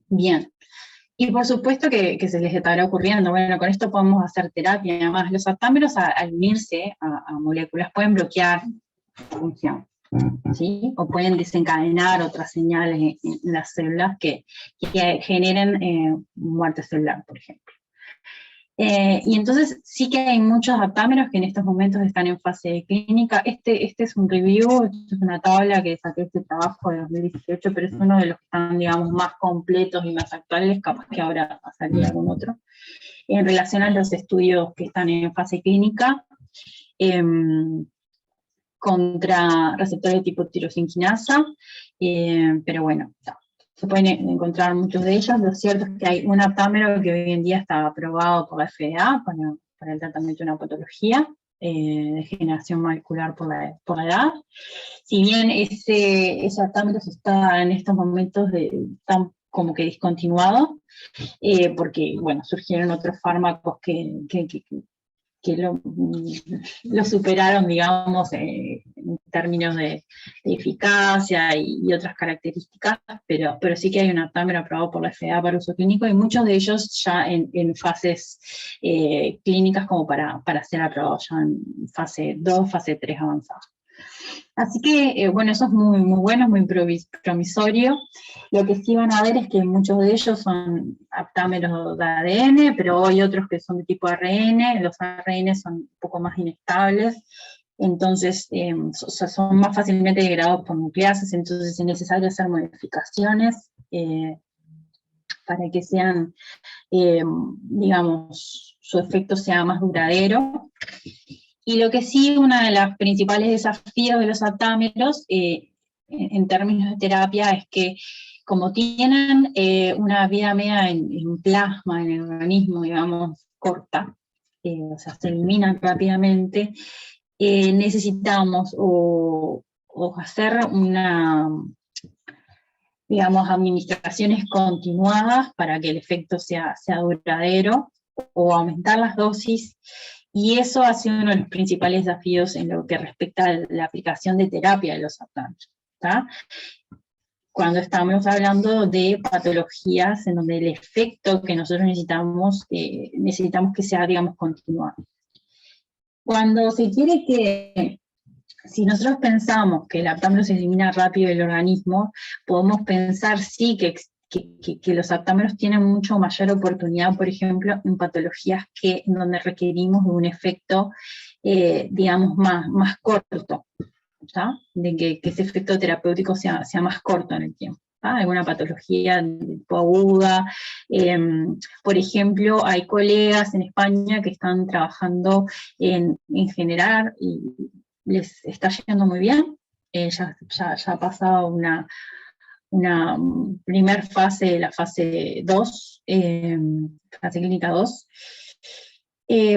Bien. Y por supuesto que se les estará ocurriendo, bueno, con esto podemos hacer terapia, además los aptámeros al unirse a moléculas pueden bloquear la función, ¿sí? O pueden desencadenar otras señales en las células que generen muerte celular, por ejemplo. Y entonces sí que hay muchos aptámeros que en estos momentos están en fase de clínica. Este es un review, esto es una tabla que saqué este trabajo de 2018, pero es uno de los que están, digamos, más completos y más actuales, capaz que ahora va a salir algún otro, en relación a los estudios que están en fase clínica, contra receptores de tipo tirosinquinasa, pero bueno, se pueden encontrar muchos de ellos. Lo cierto es que hay un aptámero que hoy en día está aprobado por la FDA para el tratamiento de una patología, degeneración macular por la edad. Si bien ese aptámero está en estos momentos tan como que discontinuado, porque bueno, surgieron otros fármacos que lo superaron, digamos, en términos de eficacia y otras características, pero sí que hay un aptámero aprobado por la FDA para uso clínico, y muchos de ellos ya en fases clínicas como para ser aprobados ya en fase 2, fase 3 avanzada. Así que, bueno, eso es muy, muy bueno, es muy promisorio. Lo que sí van a ver es que muchos de ellos son aptámeros de ADN, pero hay otros que son de tipo ARN, los ARN son un poco más inestables, entonces son más fácilmente degradados por nucleases, entonces es necesario hacer modificaciones para que sean, digamos, su efecto sea más duradero. Y lo que sí, uno de los principales desafíos de los aptámeros en términos de terapia es que como tienen una vida media en plasma, en el organismo, digamos, corta, o sea, se eliminan rápidamente, necesitamos o hacer digamos, administraciones continuadas para que el efecto sea duradero, o aumentar las dosis. Y eso ha sido uno de los principales desafíos en lo que respecta a la aplicación de terapia de los aptámeros, ¿tá? Cuando estamos hablando de patologías en donde el efecto que nosotros necesitamos que sea, digamos, continuado. Cuando se quiere que, si nosotros pensamos que el aptámero se elimina rápido del organismo, podemos pensar sí que los aptámeros tienen mucho mayor oportunidad, por ejemplo, en patologías en donde requerimos de un efecto, digamos, más corto, ¿tá? De que ese efecto terapéutico sea más corto en el tiempo. alguna patología tipo aguda. Por ejemplo, hay colegas en España que están trabajando en generar y les está yendo muy bien. Ya ha pasado una primer fase, la fase 2, fase clínica 2,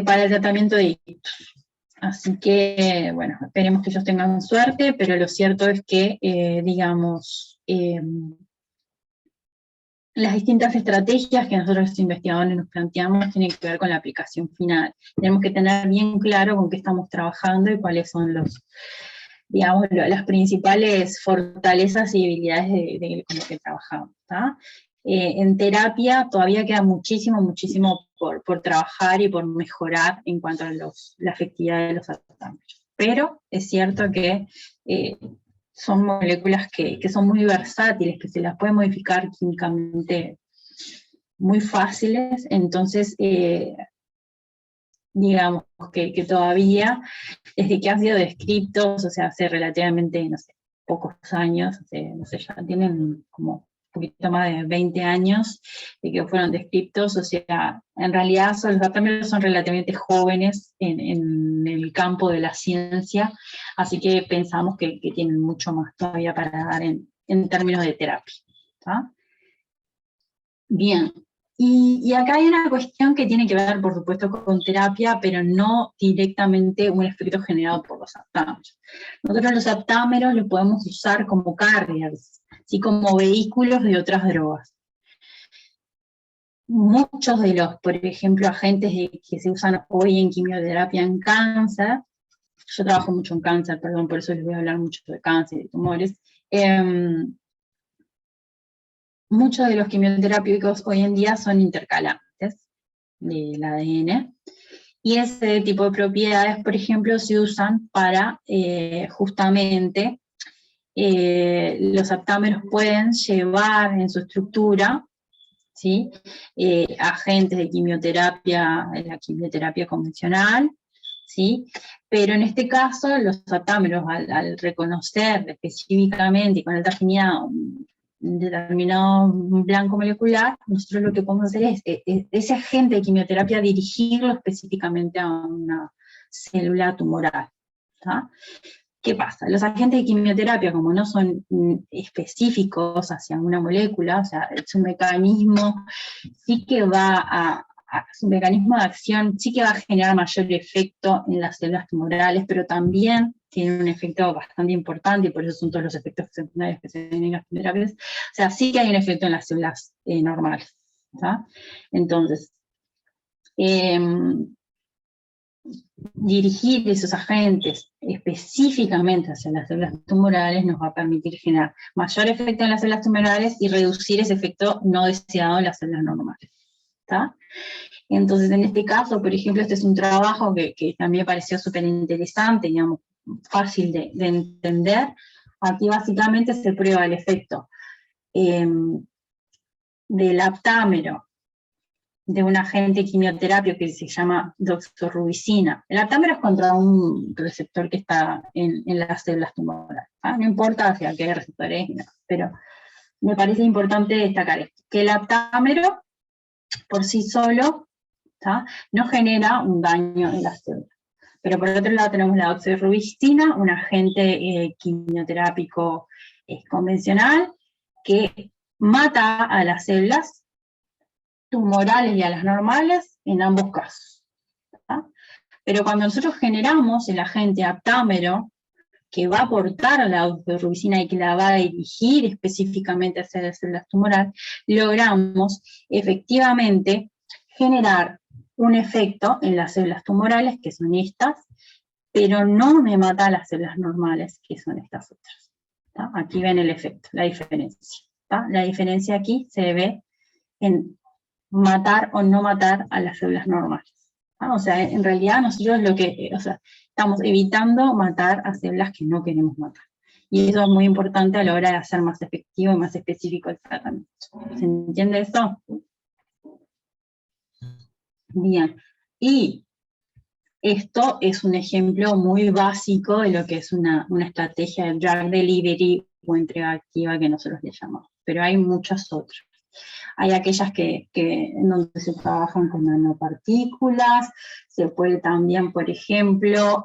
para el tratamiento de ictus. Así que, bueno, esperemos que ellos tengan suerte, pero lo cierto es que, las distintas estrategias que nosotros los investigadores nos planteamos tienen que ver con la aplicación final. Tenemos que tener bien claro con qué estamos trabajando y cuáles son las principales fortalezas y debilidades con lo que trabajamos. En terapia todavía queda muchísimo por trabajar y por mejorar en cuanto a la efectividad de los tratamientos. Pero es cierto que son moléculas que son muy versátiles, que se las puede modificar químicamente muy fáciles, entonces digamos que todavía, desde que han sido descritos, o sea, hace relativamente, no sé, pocos años, no sé, ya tienen como un poquito más de 20 años de que fueron descritos, o sea, en realidad los tratamientos son relativamente jóvenes en el campo de la ciencia, así que pensamos que tienen mucho más todavía para dar en términos de terapia. ¿Tá? Bien. Y acá hay una cuestión que tiene que ver, por supuesto, con terapia, pero no directamente un efecto generado por los aptámeros. Nosotros los aptámeros los podemos usar como carriers, ¿sí? Como vehículos de otras drogas. Muchos de los, por ejemplo, agentes que se usan hoy en quimioterapia en cáncer, yo trabajo mucho en cáncer, perdón, por eso les voy a hablar mucho de cáncer y de tumores, muchos de los quimioterápicos hoy en día son intercalantes del ADN, y ese tipo de propiedades, por ejemplo, se usan para justamente los aptámeros pueden llevar en su estructura, ¿sí? Agentes de quimioterapia, la quimioterapia convencional, ¿sí? Pero en este caso, los aptámeros, al reconocer específicamente y con alta afinidad un determinado blanco molecular, nosotros lo que podemos hacer es ese agente de quimioterapia dirigirlo específicamente a una célula tumoral. ¿Tá? ¿Qué pasa? Los agentes de quimioterapia, como no son específicos hacia una molécula, o sea, su mecanismo sí que su mecanismo de acción sí que va a generar mayor efecto en las células tumorales, pero también tiene un efecto bastante importante, y por eso son todos los efectos secundarios que se ven en las quimioterapias. O sea, sí que hay un efecto en las células normales. ¿Tá? Entonces, dirigir esos agentes específicamente hacia las células tumorales nos va a permitir generar mayor efecto en las células tumorales y reducir ese efecto no deseado en las células normales. ¿Tá? Entonces, en este caso, por ejemplo, este es un trabajo que también me pareció súper interesante, digamos, fácil de entender. Aquí básicamente se prueba el efecto del aptámero de un agente quimioterapio que se llama doxorubicina. El aptámero es contra un receptor que está en las células tumorales. No importa hacia qué receptor es, no, pero me parece importante destacar esto, que el aptámero por sí solo, ¿tá? No genera un daño en las células. Pero por otro lado tenemos la doxorubicina, un agente quimioterápico convencional que mata a las células tumorales y a las normales en ambos casos. ¿Tá? Pero cuando nosotros generamos el agente aptámero, que va a aportar a la doxorubicina y que la va a dirigir específicamente hacia las células tumorales, logramos efectivamente generar un efecto en las células tumorales, que son estas, pero no me mata a las células normales, que son estas otras. ¿Tá? Aquí ven el efecto, la diferencia. ¿Tá? La diferencia aquí se ve en matar o no matar a las células normales. ¿Tá? O sea, en realidad nosotros estamos evitando matar a células que no queremos matar. Y eso es muy importante a la hora de hacer más efectivo y más específico el tratamiento. ¿Se entiende eso? Bien. Y esto es un ejemplo muy básico de lo que es una estrategia de drug delivery o entrega activa que nosotros le llamamos. pero hay muchas otras. Hay aquellas en donde se trabajan con nanopartículas, se puede también, por ejemplo,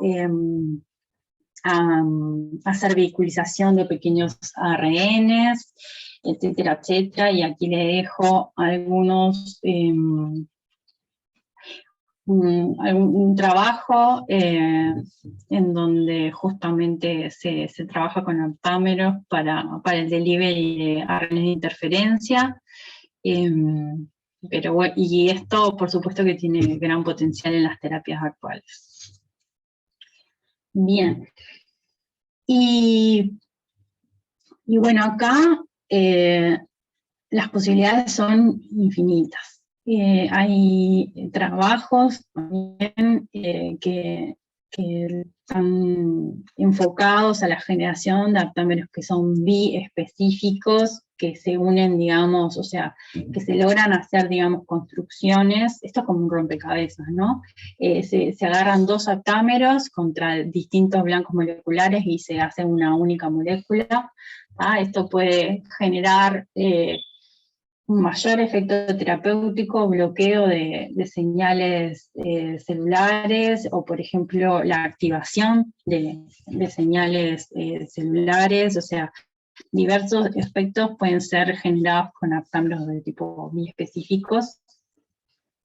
hacer vehiculización de pequeños ARNs, etcétera, etcétera, y aquí le dejo algunos, un trabajo en donde justamente se trabaja con aptámeros para el delivery de ARNs de interferencia, y esto por supuesto que tiene gran potencial en las terapias actuales. Bien, y bueno, acá las posibilidades son infinitas. Hay trabajos también que están enfocados a la generación de aptámeros que son biespecíficos, que se unen, digamos, o sea, que se logran hacer, digamos, construcciones, esto es como un rompecabezas, ¿no? Se agarran dos aptámeros contra distintos blancos moleculares y se hace una única molécula. Esto puede generar un mayor efecto terapéutico, bloqueo de señales celulares, o por ejemplo la activación de señales celulares, o sea, diversos efectos pueden ser generados con aptámeros de tipo biespecíficos,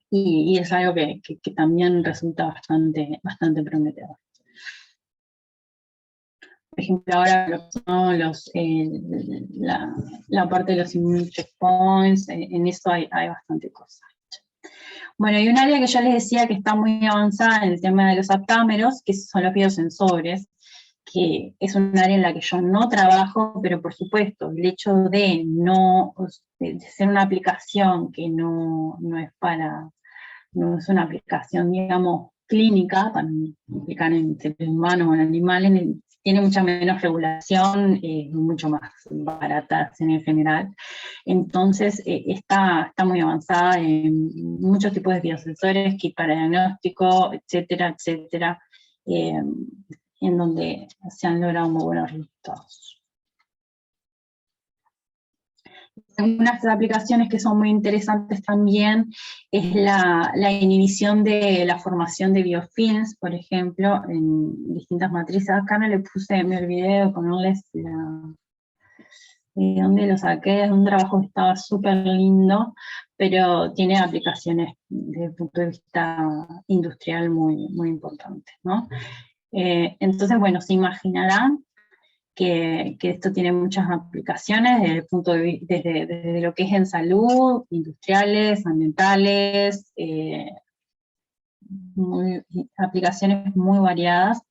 y es algo que también resulta bastante prometedor. Por ejemplo, ahora lo que son la parte de los immune checkpoints, en eso hay bastante cosas. Bueno, y un área que yo les decía que está muy avanzada en el tema de los aptámeros, que son los biosensores, que es un área en la que yo no trabajo, pero por supuesto, el hecho de ser una aplicación que no es una aplicación, digamos, clínica, para aplicar en seres humanos o en animales, tiene mucha menos regulación, mucho más baratas en general. Entonces está muy avanzada en muchos tipos de biosensores, kit para diagnóstico, etcétera, etcétera, en donde se han logrado muy buenos resultados. Algunas aplicaciones que son muy interesantes también es la inhibición de la formación de biofilms, por ejemplo, en distintas matrices. Acá no le puse, me olvidé de ponerles de dónde lo saqué, es un trabajo que estaba súper lindo, pero tiene aplicaciones desde el punto de vista industrial muy importantes, ¿no? Entonces, bueno, se imaginarán que esto tiene muchas aplicaciones desde el punto de vista, desde lo que es en salud, industriales, ambientales, aplicaciones muy variadas,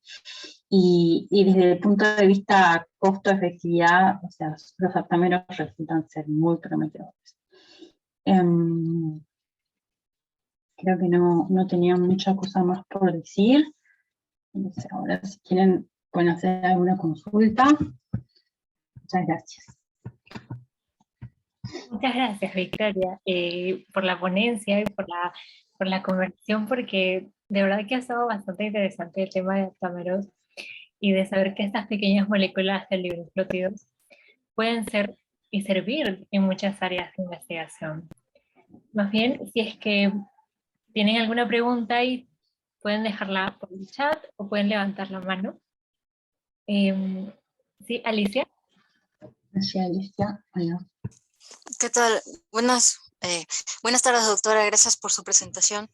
y desde el punto de vista costo-efectividad, o sea, los aptámeros resultan ser muy prometedores. Creo que no tenía mucha cosa más por decir. Entonces, ahora si quieren pueden hacer alguna consulta. Muchas gracias. Muchas gracias, Victoria, por la ponencia y por la conversación, porque de verdad que ha estado bastante interesante el tema de aptámeros y de saber que estas pequeñas moléculas de libroplótidos pueden ser y servir en muchas áreas de investigación. Más bien, si es que tienen alguna pregunta, y pueden dejarla por el chat o pueden levantar la mano. Sí, Alicia. Sí, Alicia. Hola. ¿Qué tal? Buenas tardes, doctora. Gracias por su presentación.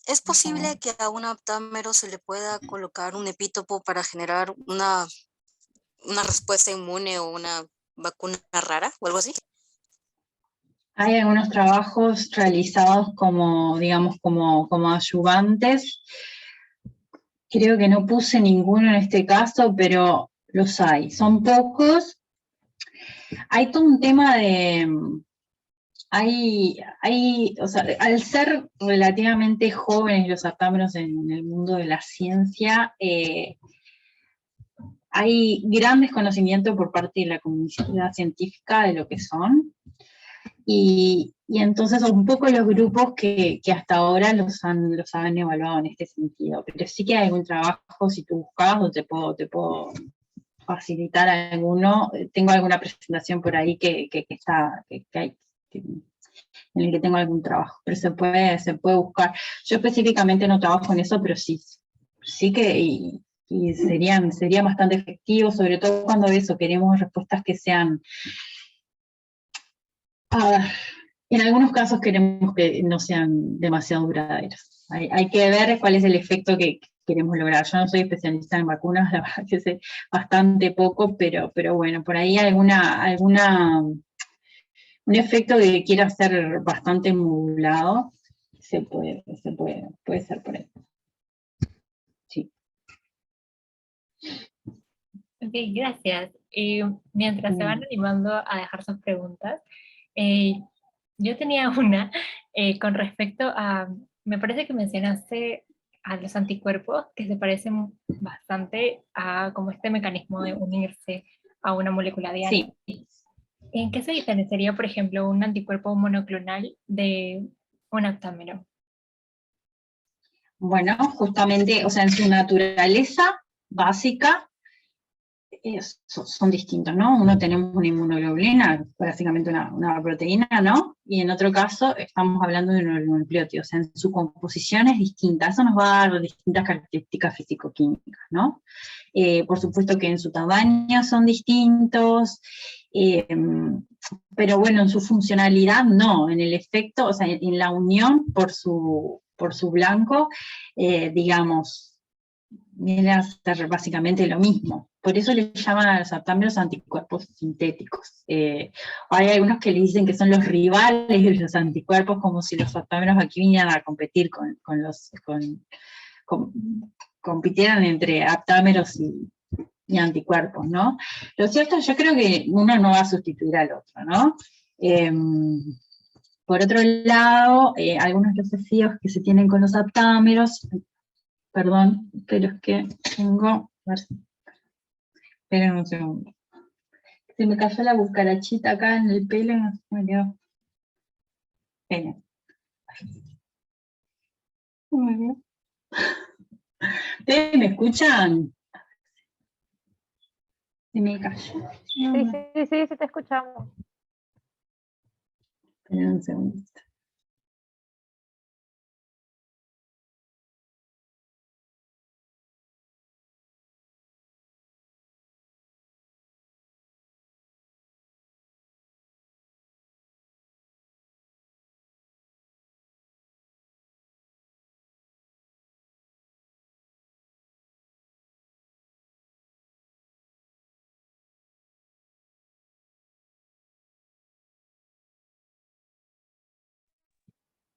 ¿Es posible que a un aptámero se le pueda colocar un epítopo para generar una respuesta inmune o una vacuna rara o algo así? Hay algunos trabajos realizados como ayudantes. Creo que no puse ninguno en este caso, pero los hay. Son pocos. Hay todo un tema de... o sea, al ser relativamente jóvenes los aptámeros en el mundo de la ciencia, hay gran desconocimiento por parte de la comunidad científica de lo que son, y entonces son un poco los grupos que hasta ahora los han evaluado en este sentido, pero sí que hay algún trabajo, si tú buscas, o te puedo facilitar alguno. Tengo alguna presentación por ahí que hay, en el que tengo algún trabajo, pero se puede buscar. Yo específicamente no trabajo en eso, pero sí que y sería bastante efectivo, sobre todo cuando eso, queremos respuestas que sean... en algunos casos queremos que no sean demasiado duraderos. Hay que ver cuál es el efecto que queremos lograr. Yo no soy especialista en vacunas, la verdad que sé bastante poco, pero bueno, por ahí un efecto que quiera ser bastante modulado, puede ser por ahí. Sí. Ok, gracias. Mientras se van animando a dejar sus preguntas, yo tenía una con respecto a, me parece que mencionaste a los anticuerpos que se parecen bastante a como este mecanismo de unirse a una molécula diana. Sí. ¿En qué se diferenciaría, por ejemplo, un anticuerpo monoclonal de un aptámero? Bueno, justamente, o sea, en su naturaleza básica, son distintos, ¿no? Uno tenemos una inmunoglobulina, básicamente una proteína, ¿no? Y en otro caso estamos hablando de un oligonucleótido, o sea, en su composición es distinta, eso nos va a dar distintas características físico-químicas, ¿no? Por supuesto que en su tamaño son distintos, pero bueno, en su funcionalidad no, en el efecto, o sea, en la unión por su blanco, digamos, viene a ser básicamente lo mismo. Por eso le llaman a los aptámeros anticuerpos sintéticos. Hay algunos que le dicen que son los rivales de los anticuerpos, como si los aptámeros aquí vinieran a competir compitieran entre aptámeros y anticuerpos, ¿no? Lo cierto, yo creo que uno no va a sustituir al otro, ¿no? Por otro lado, algunos de los desafíos que se tienen con los aptámeros, perdón, pero es que tengo... A ver, esperen un segundo. Se me cayó la cucarachita acá en el pelo y no se me quedó. Esperen. Muy bien. ¿Ustedes me escuchan? Se me cayó. Sí, te escuchamos. Esperen un segundo.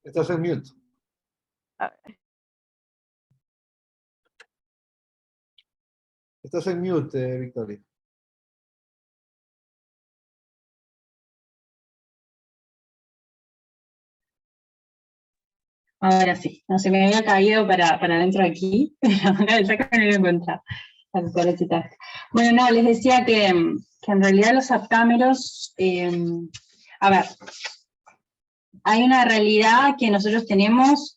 Estás en mute. Estás en mute, Victoria. Ahora sí, no se me había caído para adentro de aquí, acá el saco no lo encontraba. Bueno, no, les decía que en realidad los aptámeros, a ver, hay una realidad que nosotros tenemos,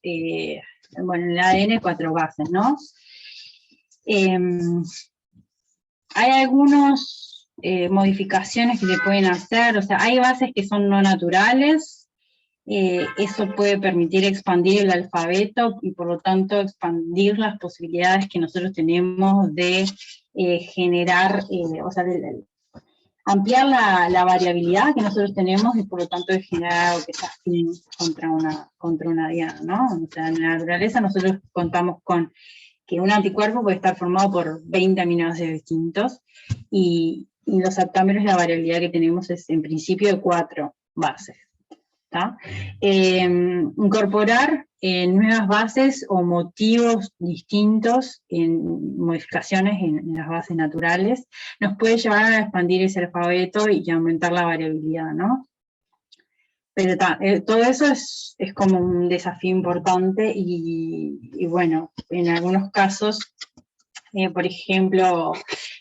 bueno, en el ADN 4 bases, ¿no? Hay algunas modificaciones que se pueden hacer, o sea, hay bases que son no naturales. Eso puede permitir expandir el alfabeto y por lo tanto expandir las posibilidades que nosotros tenemos de generar, o sea, ampliar la variabilidad que nosotros tenemos y por lo tanto de generar algo que se afín contra una diana, ¿no? O sea, en la naturaleza nosotros contamos con que un anticuerpo puede estar formado por 20 aminoácidos distintos y los aptámeros la variabilidad que tenemos es en principio de 4 bases. Incorporar nuevas bases o motivos distintos en modificaciones en las bases naturales nos puede llevar a expandir ese alfabeto y aumentar la variabilidad, ¿no? Pero todo eso es como un desafío importante y bueno, en algunos casos, por ejemplo,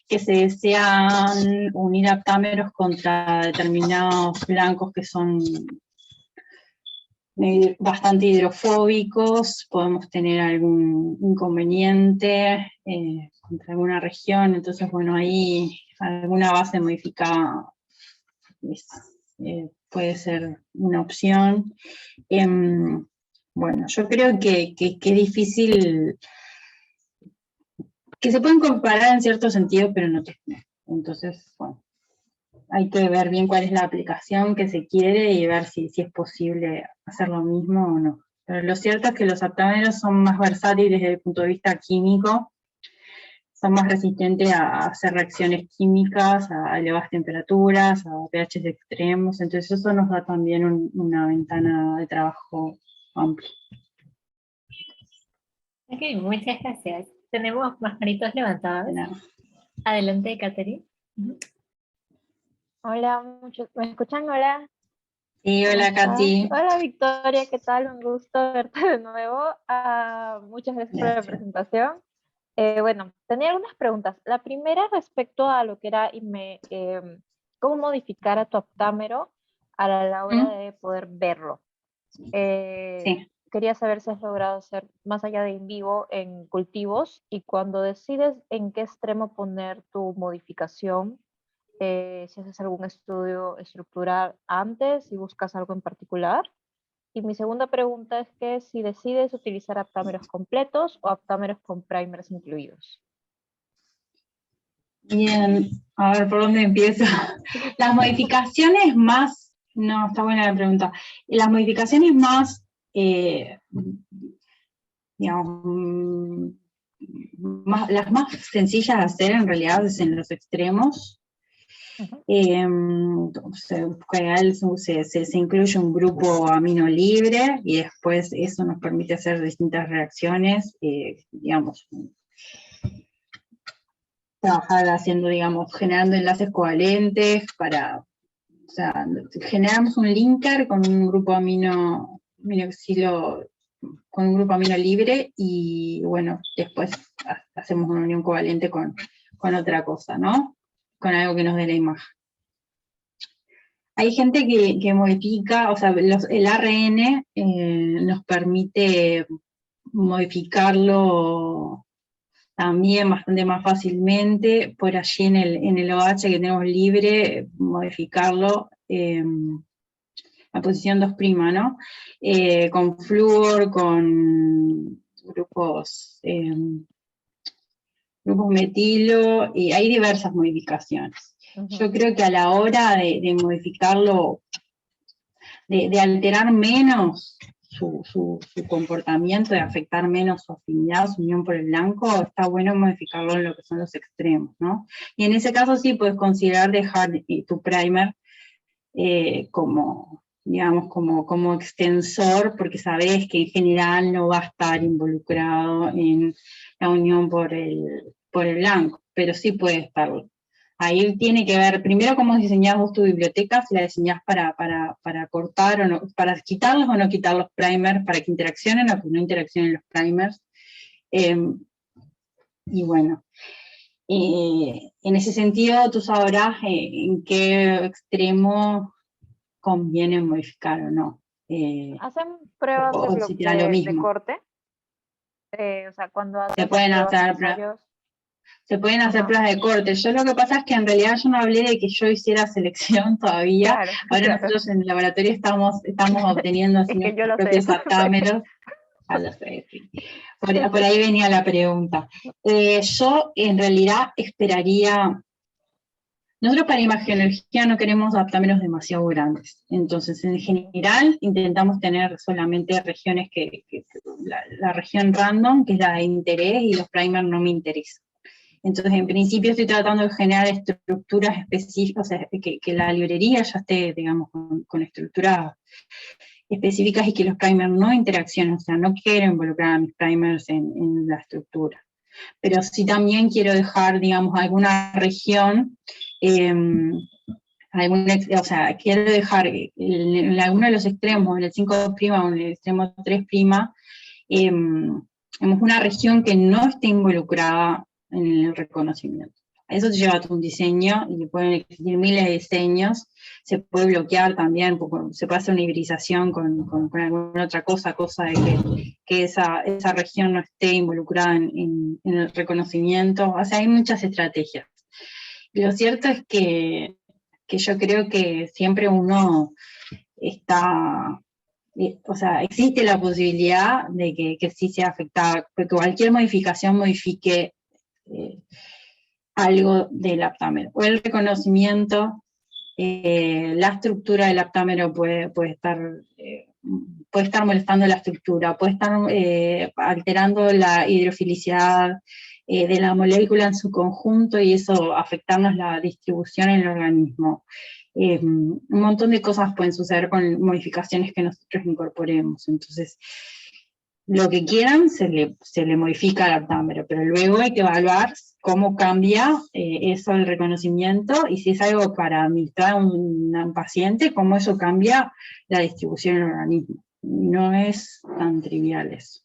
que se desean unir aptámeros contra determinados blancos que son bastante hidrofóbicos, podemos tener algún inconveniente contra alguna región, entonces bueno, ahí alguna base modificada puede ser una opción. Bueno, yo creo que es difícil, que se pueden comparar en cierto sentido, pero en otros no. Entonces, bueno, hay que ver bien cuál es la aplicación que se quiere y ver si es posible hacer lo mismo o no. Pero lo cierto es que los aptámeros son más versátiles desde el punto de vista químico, son más resistentes a hacer reacciones químicas, a elevadas temperaturas, a pHs extremos, entonces eso nos da también una ventana de trabajo amplia. Ok, muchas gracias. Tenemos más manitos levantadas. Nada. Adelante, Catherine. Hola, ¿me escuchan? Hola. Sí, hola ¿Cómo estás? Katy. Hola Victoria, ¿qué tal? Un gusto verte de nuevo. Muchas gracias por la Gracias. presentación. Bueno, tenía algunas preguntas. La primera respecto a lo que era cómo modificar a tu aptámero a la hora de poder verlo. Sí. Quería saber si has logrado hacer más allá de in vivo en cultivos y cuando decides en qué extremo poner tu modificación, si haces algún estudio estructural antes, si buscas algo en particular. Y mi segunda pregunta es que si decides utilizar aptámeros completos o aptámeros con primers incluidos. Bien, a ver, ¿por dónde empiezo? Las modificaciones más, no, está buena la pregunta. Las modificaciones más, digamos, las más sencillas de hacer en realidad es en los extremos. Se incluye un grupo amino libre y después eso nos permite hacer distintas reacciones, digamos, trabajar haciendo, digamos, generando enlaces covalentes o sea, generamos un linker con un grupo aminoxilo, con un grupo amino libre y bueno, después hacemos una unión covalente con otra cosa, ¿no? Con algo que nos dé la imagen. Hay gente que modifica, o sea, el ARN nos permite modificarlo también bastante más fácilmente, por allí en el OH que tenemos libre, modificarlo a posición 2', ¿no? Con flúor, con grupos metilo, y hay diversas modificaciones. Yo creo que a la hora de modificarlo, de alterar menos su comportamiento, de afectar menos su afinidad, su unión por el blanco, está bueno modificarlo en lo que son los extremos, ¿no? Y en ese caso sí puedes considerar dejar tu primer como, digamos, como extensor, porque sabes que en general no va a estar involucrado en la unión por el blanco, pero sí puede estarlo. Ahí tiene que ver, primero, cómo diseñás vos tu biblioteca, si la diseñás para cortar o no, para quitarlos o no quitar los primers, para que interaccionen o que no interaccionen los primers. Y bueno, en ese sentido tú sabrás en qué extremo conviene modificar o no. ¿Hacen pruebas o si te da lo de mismo. corte? O sea, cuando hacen Se pueden hacer ensayos. Se pueden hacer pruebas de corte. Yo lo que pasa es que en realidad yo no hablé de que yo hiciera selección todavía. Claro, Ahora claro. nosotros en el laboratorio estamos obteniendo así Es que yo nuestros lo sé. propios aptámeros. Lo sé, sí. Por ahí venía la pregunta. Yo en realidad esperaría. Nosotros para imagenología no queremos aptámeros demasiado grandes. Entonces, en general, intentamos tener solamente regiones la región random, que es la de interés, y los primers no me interesan. Entonces, en principio estoy tratando de generar estructuras específicas, o sea, que la librería ya esté, digamos, con estructuras específicas y que los primers no interaccionen, o sea, no quiero involucrar a mis primers en la estructura. Pero sí también quiero dejar, digamos, alguna región, o sea, quiero dejar en alguno de los extremos, en el 5' o en el extremo 3', una región que no esté involucrada en el reconocimiento. Eso te lleva a un diseño, y pueden existir miles de diseños. Se puede bloquear también, se puede hacer una hibridización con alguna otra cosa de que esa región no esté involucrada en el reconocimiento. O sea, hay muchas estrategias. Y lo cierto es que yo creo que siempre uno está, o sea, existe la posibilidad de que sí sea afectada, porque cualquier modificación modifique algo del aptámero, o el reconocimiento, la estructura del aptámero puede estar molestando la estructura, puede estar alterando la hidrofilicidad de la molécula en su conjunto, y eso afectarnos la distribución en el organismo. Un montón de cosas pueden suceder con modificaciones que nosotros incorporemos. Entonces, lo que quieran se le modifica al aptámero, pero luego hay que evaluar cómo cambia eso el reconocimiento, y si es algo para administrar a un paciente, cómo eso cambia la distribución en el organismo. No es tan trivial eso.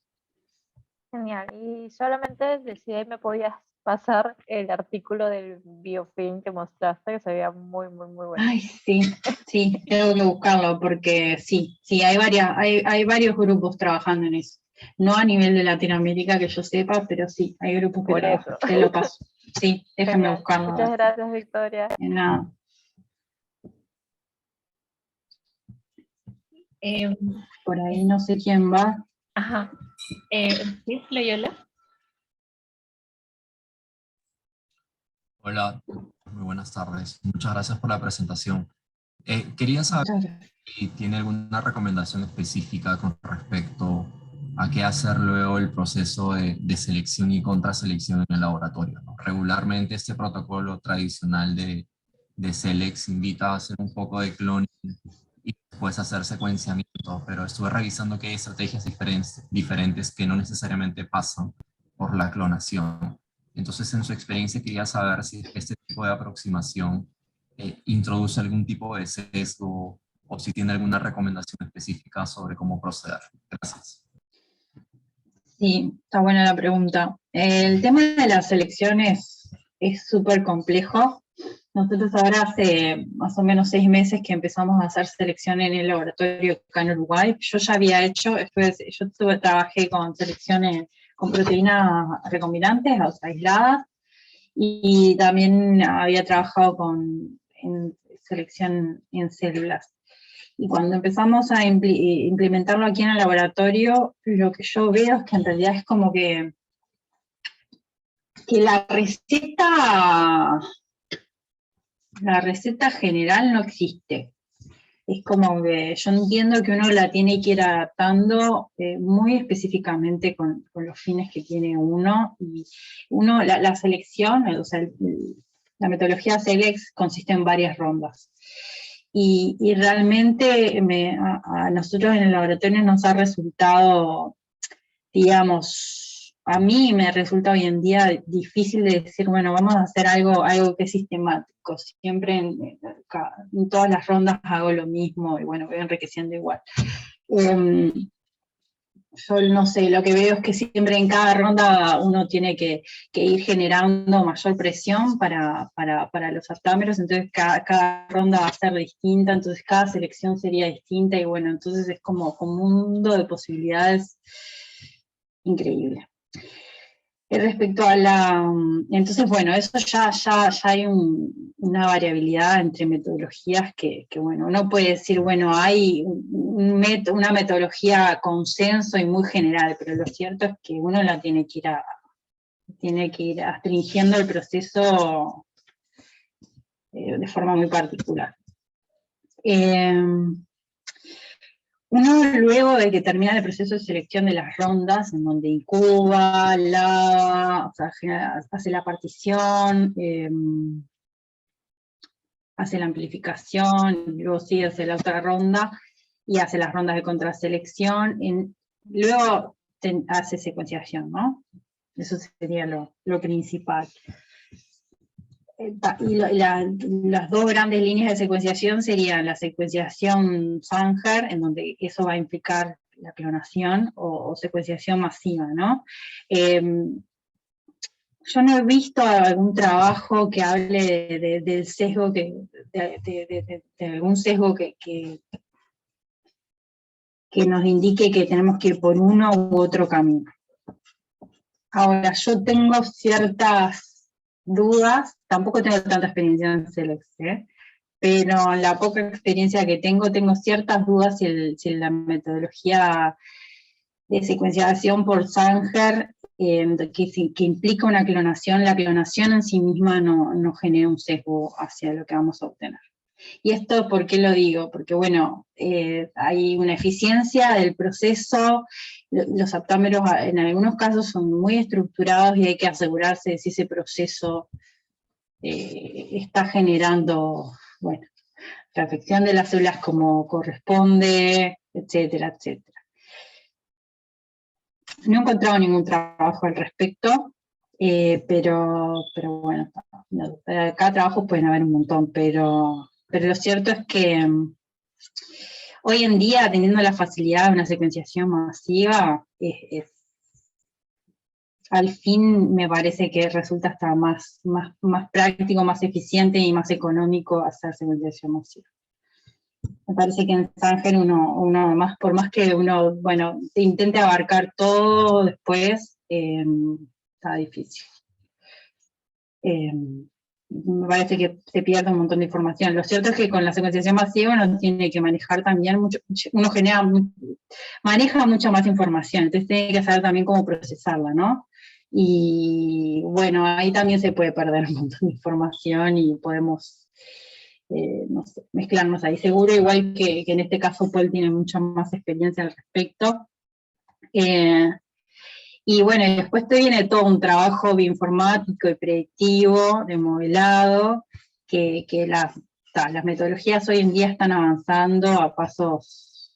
Genial. Y solamente si ahí me podías pasar el artículo del biofilm que mostraste, que se veía muy, muy, muy bueno. Ay, sí, tengo que buscarlo, porque sí, hay varios grupos trabajando en eso. No a nivel de Latinoamérica que yo sepa, pero sí, hay grupos que Por trabajan. eso. Te lo paso. Sí, déjame Genial. buscarlo. Muchas gracias, Victoria. De nada. Por ahí no sé quién va. Ajá. ¿Sí, Loyola? Hola, muy buenas tardes. Muchas gracias por la presentación. Quería saber si tiene alguna recomendación específica con respecto a qué hacer luego el proceso de selección y contraselección en el laboratorio, ¿no? Regularmente este protocolo tradicional de Selex invita a hacer un poco de cloning y después hacer secuenciamiento, pero estuve revisando que hay estrategias diferentes que no necesariamente pasan por la clonación. Entonces, en su experiencia, quería saber si este tipo de aproximación introduce algún tipo de sesgo o si tiene alguna recomendación específica sobre cómo proceder. Gracias. Sí, está buena la pregunta. El tema de las elecciones es súper complejo. Nosotros ahora hace más o menos 6 meses que empezamos a hacer selección en el laboratorio acá en Uruguay. Yo ya había hecho, trabajé con selecciones con proteínas recombinantes, o sea, aisladas, y también había trabajado en selección en células. Y cuando empezamos a implementarlo aquí en el laboratorio, lo que yo veo es que en realidad es como que la receta general no existe. Es como que yo entiendo que uno la tiene que ir adaptando muy específicamente con los fines que tiene uno. Y la selección, o sea, la metodología Selex consiste en varias rondas. Y realmente a nosotros en el laboratorio nos ha resultado, digamos, a mí me resulta hoy en día difícil de decir, bueno, vamos a hacer algo que es sistemático. Siempre en todas las rondas hago lo mismo, y bueno, voy enriqueciendo igual. Yo no sé, lo que veo es que siempre en cada ronda uno tiene que ir generando mayor presión para los aptámeros, entonces cada ronda va a ser distinta, entonces cada selección sería distinta, y bueno, entonces es como un mundo de posibilidades increíble. Respecto a entonces bueno, eso ya hay una variabilidad entre metodologías que bueno, uno puede decir, bueno, hay una metodología consenso y muy general, pero lo cierto es que uno la tiene que ir astringiendo el proceso de forma muy particular. Uno, luego de que termina el proceso de selección de las rondas, en donde incuba, o sea, hace la partición, hace la amplificación, luego sí hace la otra ronda, y hace las rondas de contraselección, luego hace secuenciación, ¿no? Eso sería lo principal. Y las dos grandes líneas de secuenciación serían la secuenciación Sanger, en donde eso va a implicar la clonación, o secuenciación masiva, ¿no? yo no he visto algún trabajo que hable del sesgo, de algún sesgo que nos indique que tenemos que ir por uno u otro camino. Ahora, yo tengo ciertas dudas, tampoco tengo tanta experiencia en Celex, pero en la poca experiencia que tengo ciertas dudas si la metodología de secuenciación por Sanger, que implica una clonación, la clonación en sí misma no genera un sesgo hacia lo que vamos a obtener. ¿Y esto por qué lo digo? Porque, bueno, hay una eficiencia del proceso, los aptámeros en algunos casos son muy estructurados y hay que asegurarse de si ese proceso está generando, bueno, reafección de las células como corresponde, etcétera, etcétera. No he encontrado ningún trabajo al respecto, pero bueno, cada trabajo pueden haber un montón, pero lo cierto es que hoy en día, teniendo la facilidad de una secuenciación masiva, al fin me parece que resulta hasta más práctico, más eficiente y más económico hacer secuenciación masiva. Me parece que en Sanger uno más, por más que uno, bueno, intente abarcar todo después, está difícil. Me parece que se pierde un montón de información. Lo cierto es que con la secuenciación masiva uno tiene que manejar también mucho, maneja mucha más información, entonces tiene que saber también cómo procesarla, ¿no? Y bueno, ahí también se puede perder un montón de información y podemos, no sé, mezclarnos ahí. Seguro, igual que en este caso Paul tiene mucha más experiencia al respecto. Y bueno, y después viene todo un trabajo bioinformático y predictivo, de modelado, que las metodologías hoy en día están avanzando a pasos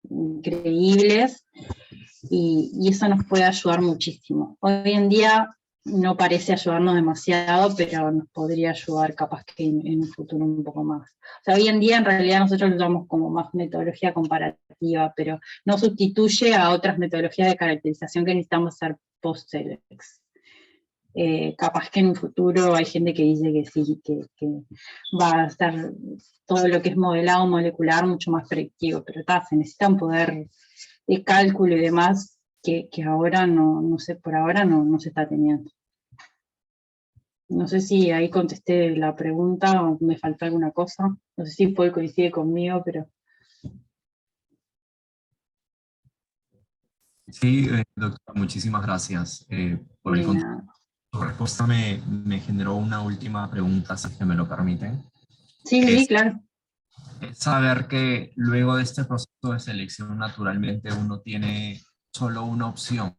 increíbles, y eso nos puede ayudar muchísimo. Hoy en día no parece ayudarnos demasiado, pero nos podría ayudar capaz que en un futuro un poco más. O sea, hoy en día en realidad nosotros lo usamos como más metodología comparativa, pero no sustituye a otras metodologías de caracterización que necesitamos hacer post-Celex. Capaz que en un futuro hay gente que dice que sí, que va a estar todo lo que es modelado molecular mucho más predictivo, pero se necesita un poder de cálculo y demás que ahora no sé, por ahora no se está teniendo. No sé si ahí contesté la pregunta o me faltó alguna cosa. No sé si Paul coincide conmigo, pero... Sí, doctora, muchísimas gracias por el contexto. Tu respuesta me generó una última pregunta, si es que me lo permiten. Sí, claro. Es saber que luego de este proceso de selección, naturalmente uno tiene solo una opción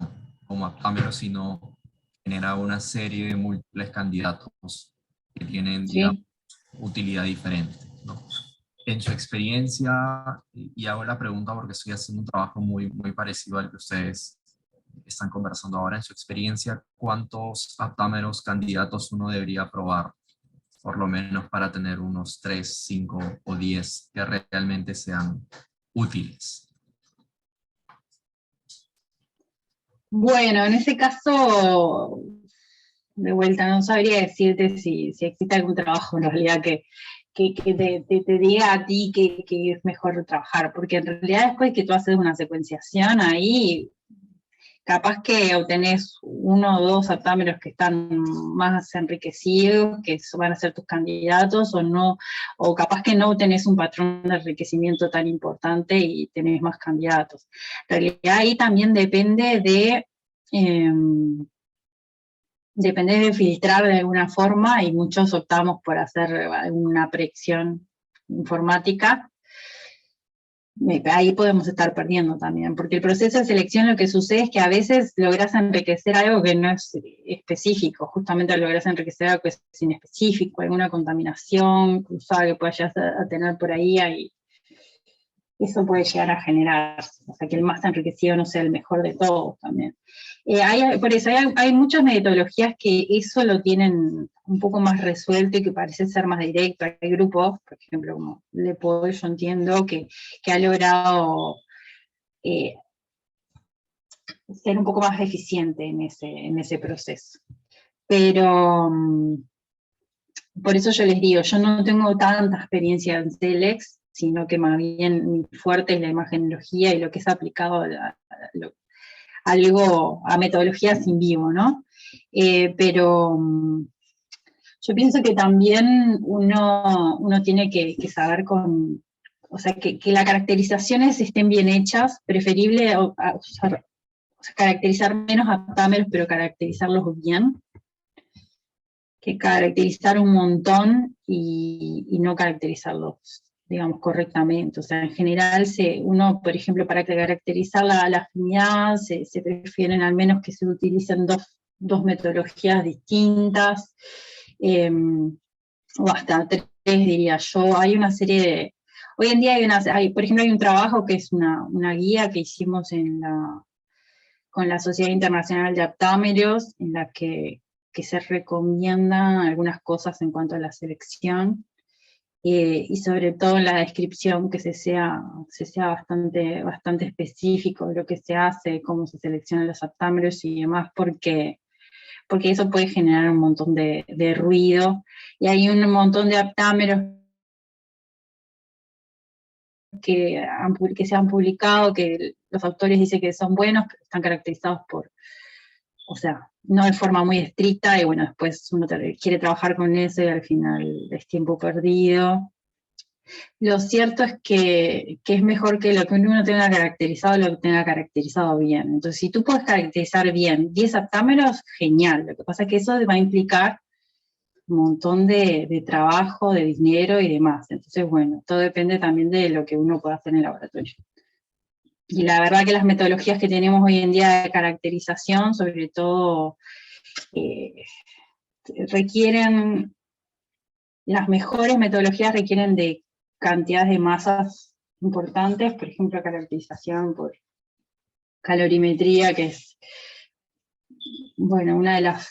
como aptámero, sino genera una serie de múltiples candidatos que tienen, digamos, utilidad diferente, ¿no? En su experiencia, y hago la pregunta porque estoy haciendo un trabajo muy parecido al que ustedes están conversando ahora, en su experiencia, ¿cuántos aptámeros candidatos uno debería probar? Por lo menos para tener unos 3, 5 o 10 que realmente sean útiles. Bueno, en ese caso, de vuelta, no sabría decirte si existe algún trabajo en realidad que te diga a ti que es mejor trabajar, porque en realidad después que tú haces una secuenciación ahí, capaz que obtenés uno o dos aptámeros que están más enriquecidos, que van a ser tus candidatos, o capaz que no tenés un patrón de enriquecimiento tan importante y tenés más candidatos. En realidad ahí también depende de filtrar de alguna forma, y muchos optamos por hacer alguna predicción informática. Ahí podemos estar perdiendo también, porque el proceso de selección lo que sucede es que a veces logras enriquecer algo que no es específico, justamente logras enriquecer algo que es inespecífico, alguna contaminación cruzada que puedas tener por ahí, eso puede llegar a generar, o sea, que el más enriquecido no sea el mejor de todos también. Por eso hay muchas metodologías que eso lo tienen un poco más resuelto y que parece ser más directo. Hay grupos, por ejemplo, como LePaul, yo entiendo que ha logrado ser un poco más eficiente en ese proceso. Pero por eso yo les digo, yo no tengo tanta experiencia en CELEX, sino que más bien mi fuerte es la imagenología y lo que es aplicado a metodologías in vivo, ¿no? Pero yo pienso que también uno tiene que saber o sea, que las caracterizaciones estén bien hechas, preferible caracterizar menos aptámeros, pero caracterizarlos bien, que caracterizar un montón y no caracterizarlos, digamos, correctamente. O sea, en general, uno, por ejemplo, para caracterizar la afinidad, se prefieren al menos que se utilicen dos metodologías distintas, o hasta tres, diría yo. Hay una serie de... Hoy en día por ejemplo, hay un trabajo que es una guía que hicimos con la Sociedad Internacional de Aptámeros, en la que se recomiendan algunas cosas en cuanto a la selección, y sobre todo en la descripción que se sea bastante específico de lo que se hace, cómo se seleccionan los aptámeros y demás, porque eso puede generar un montón de ruido, y hay un montón de aptámeros que se han publicado, que los autores dicen que son buenos, pero están caracterizados o sea, no de forma muy estricta, y bueno, después uno quiere trabajar con eso y al final es tiempo perdido. Lo cierto es que es mejor que lo que uno tenga caracterizado, lo que tenga caracterizado bien. Entonces, si tú puedes caracterizar bien 10 aptámeros, genial. Lo que pasa es que eso va a implicar un montón de trabajo, de dinero y demás. Entonces, bueno, todo depende también de lo que uno pueda hacer en el laboratorio. Y la verdad que las metodologías que tenemos hoy en día de caracterización, sobre todo, las mejores metodologías requieren de cantidades de masas importantes, por ejemplo, caracterización por calorimetría, que es, bueno, una de las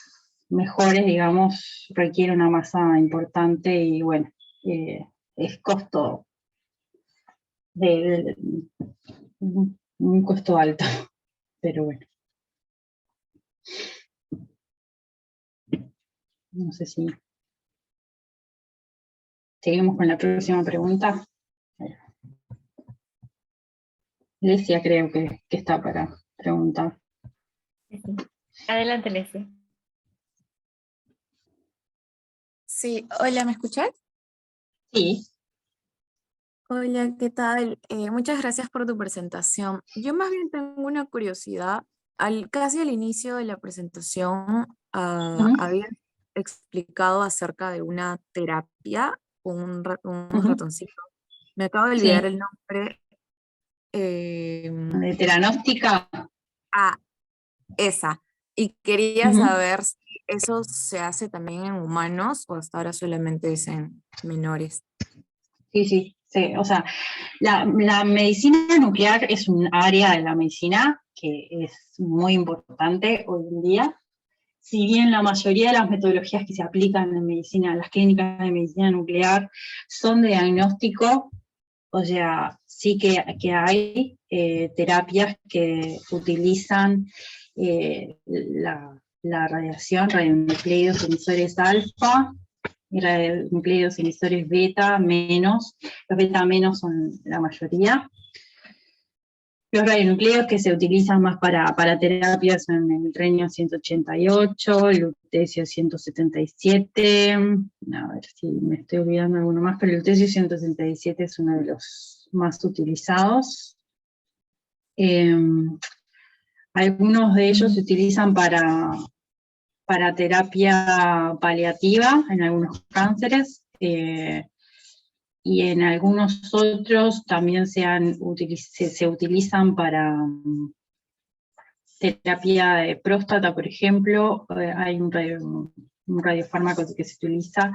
mejores, digamos, requiere una masa importante y, bueno, es costo un costo alto, pero bueno. No sé si seguimos con la próxima pregunta. Lesia creo que está para preguntar. Sí, sí. Adelante, Leslie. Sí, hola, ¿me escuchas? Sí. Hola, ¿qué tal? Muchas gracias por tu presentación. Yo más bien tengo una curiosidad. Casi al inicio de la presentación habías explicado acerca de una terapia con un ratoncito. Me acabo de olvidar Sí. el nombre. De teranóstica. Esa. Y quería saber si eso se hace también en humanos o hasta ahora solamente es en menores. Sí. O sea, la medicina nuclear es un área de la medicina que es muy importante hoy en día. Si bien la mayoría de las metodologías que se aplican en medicina, las clínicas de medicina nuclear, son de diagnóstico, o sea, sí que hay terapias que utilizan la radiación, radionucleidos emisores alfa, y radionucleidos emisores beta menos. Los beta menos son la mayoría. Los radionucleidos que se utilizan más para terapias son el renio 188, el lutecio 177, a ver si me estoy olvidando alguno más, pero el lutecio 177 es uno de los más utilizados. Algunos de ellos se utilizan para terapia paliativa en algunos cánceres, y en algunos otros también se utilizan para terapia de próstata, por ejemplo. Hay un radiofármaco que se utiliza.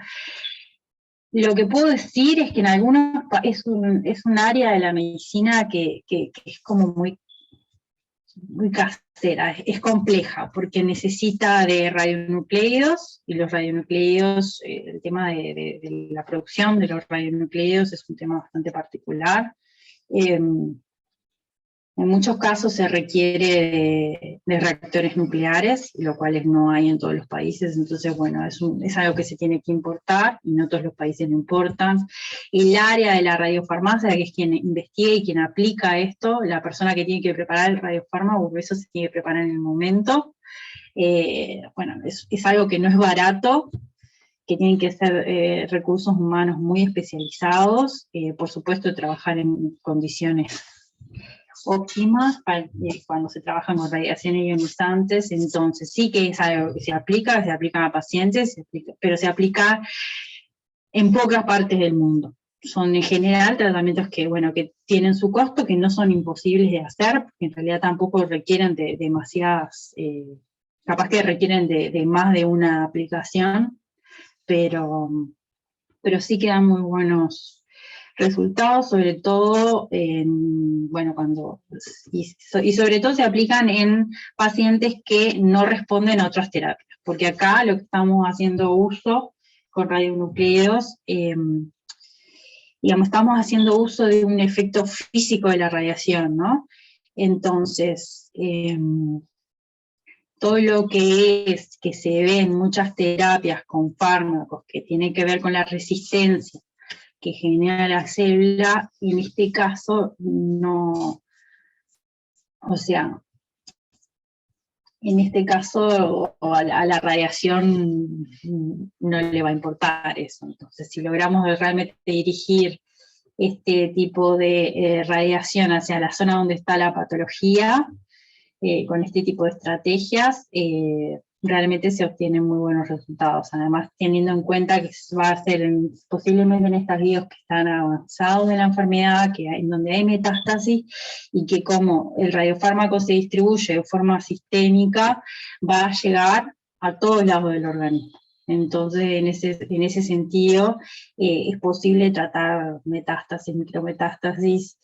Lo que puedo decir es que en algunos es un área de la medicina que es como muy casera, es compleja, porque necesita de radionucleidos, y los radionucleidos, el tema de la producción de los radionucleidos es un tema bastante particular. En muchos casos se requiere de reactores nucleares, lo cual no hay en todos los países, entonces bueno, es algo que se tiene que importar, y no todos los países lo importan. El área de la radiofarmacia, que es quien investiga y quien aplica esto, la persona que tiene que preparar el radiofármaco, eso se tiene que preparar en el momento. Bueno, es algo que no es barato, que tienen que ser recursos humanos muy especializados, por supuesto trabajar en condiciones óptimas cuando se trabaja con radiaciones ionizantes. Entonces sí que es algo que se aplica a pacientes, pero se aplica en pocas partes del mundo. Son en general tratamientos que, bueno, que tienen su costo, que no son imposibles de hacer, porque en realidad tampoco requieren de demasiadas, capaz que requieren de más de una aplicación, pero sí que dan muy buenos resultados, sobre todo y sobre todo se aplican en pacientes que no responden a otras terapias, porque acá lo que estamos haciendo uso con radionucleos, digamos, estamos haciendo uso de un efecto físico de la radiación, ¿no? Entonces, todo lo que se ve en muchas terapias con fármacos que tiene que ver con la resistencia que genera la célula, en este caso no, o sea, en este caso a la radiación no le va a importar eso. Entonces, si logramos realmente dirigir este tipo de radiación hacia la zona donde está la patología, con este tipo de estrategias, realmente se obtienen muy buenos resultados. Además, teniendo en cuenta que va a ser posiblemente en estadios que están avanzados de la enfermedad, en donde hay metástasis, y que como el radiofármaco se distribuye de forma sistémica, va a llegar a todos lados del organismo. Entonces, en ese sentido, es posible tratar metástasis, micrometástasis,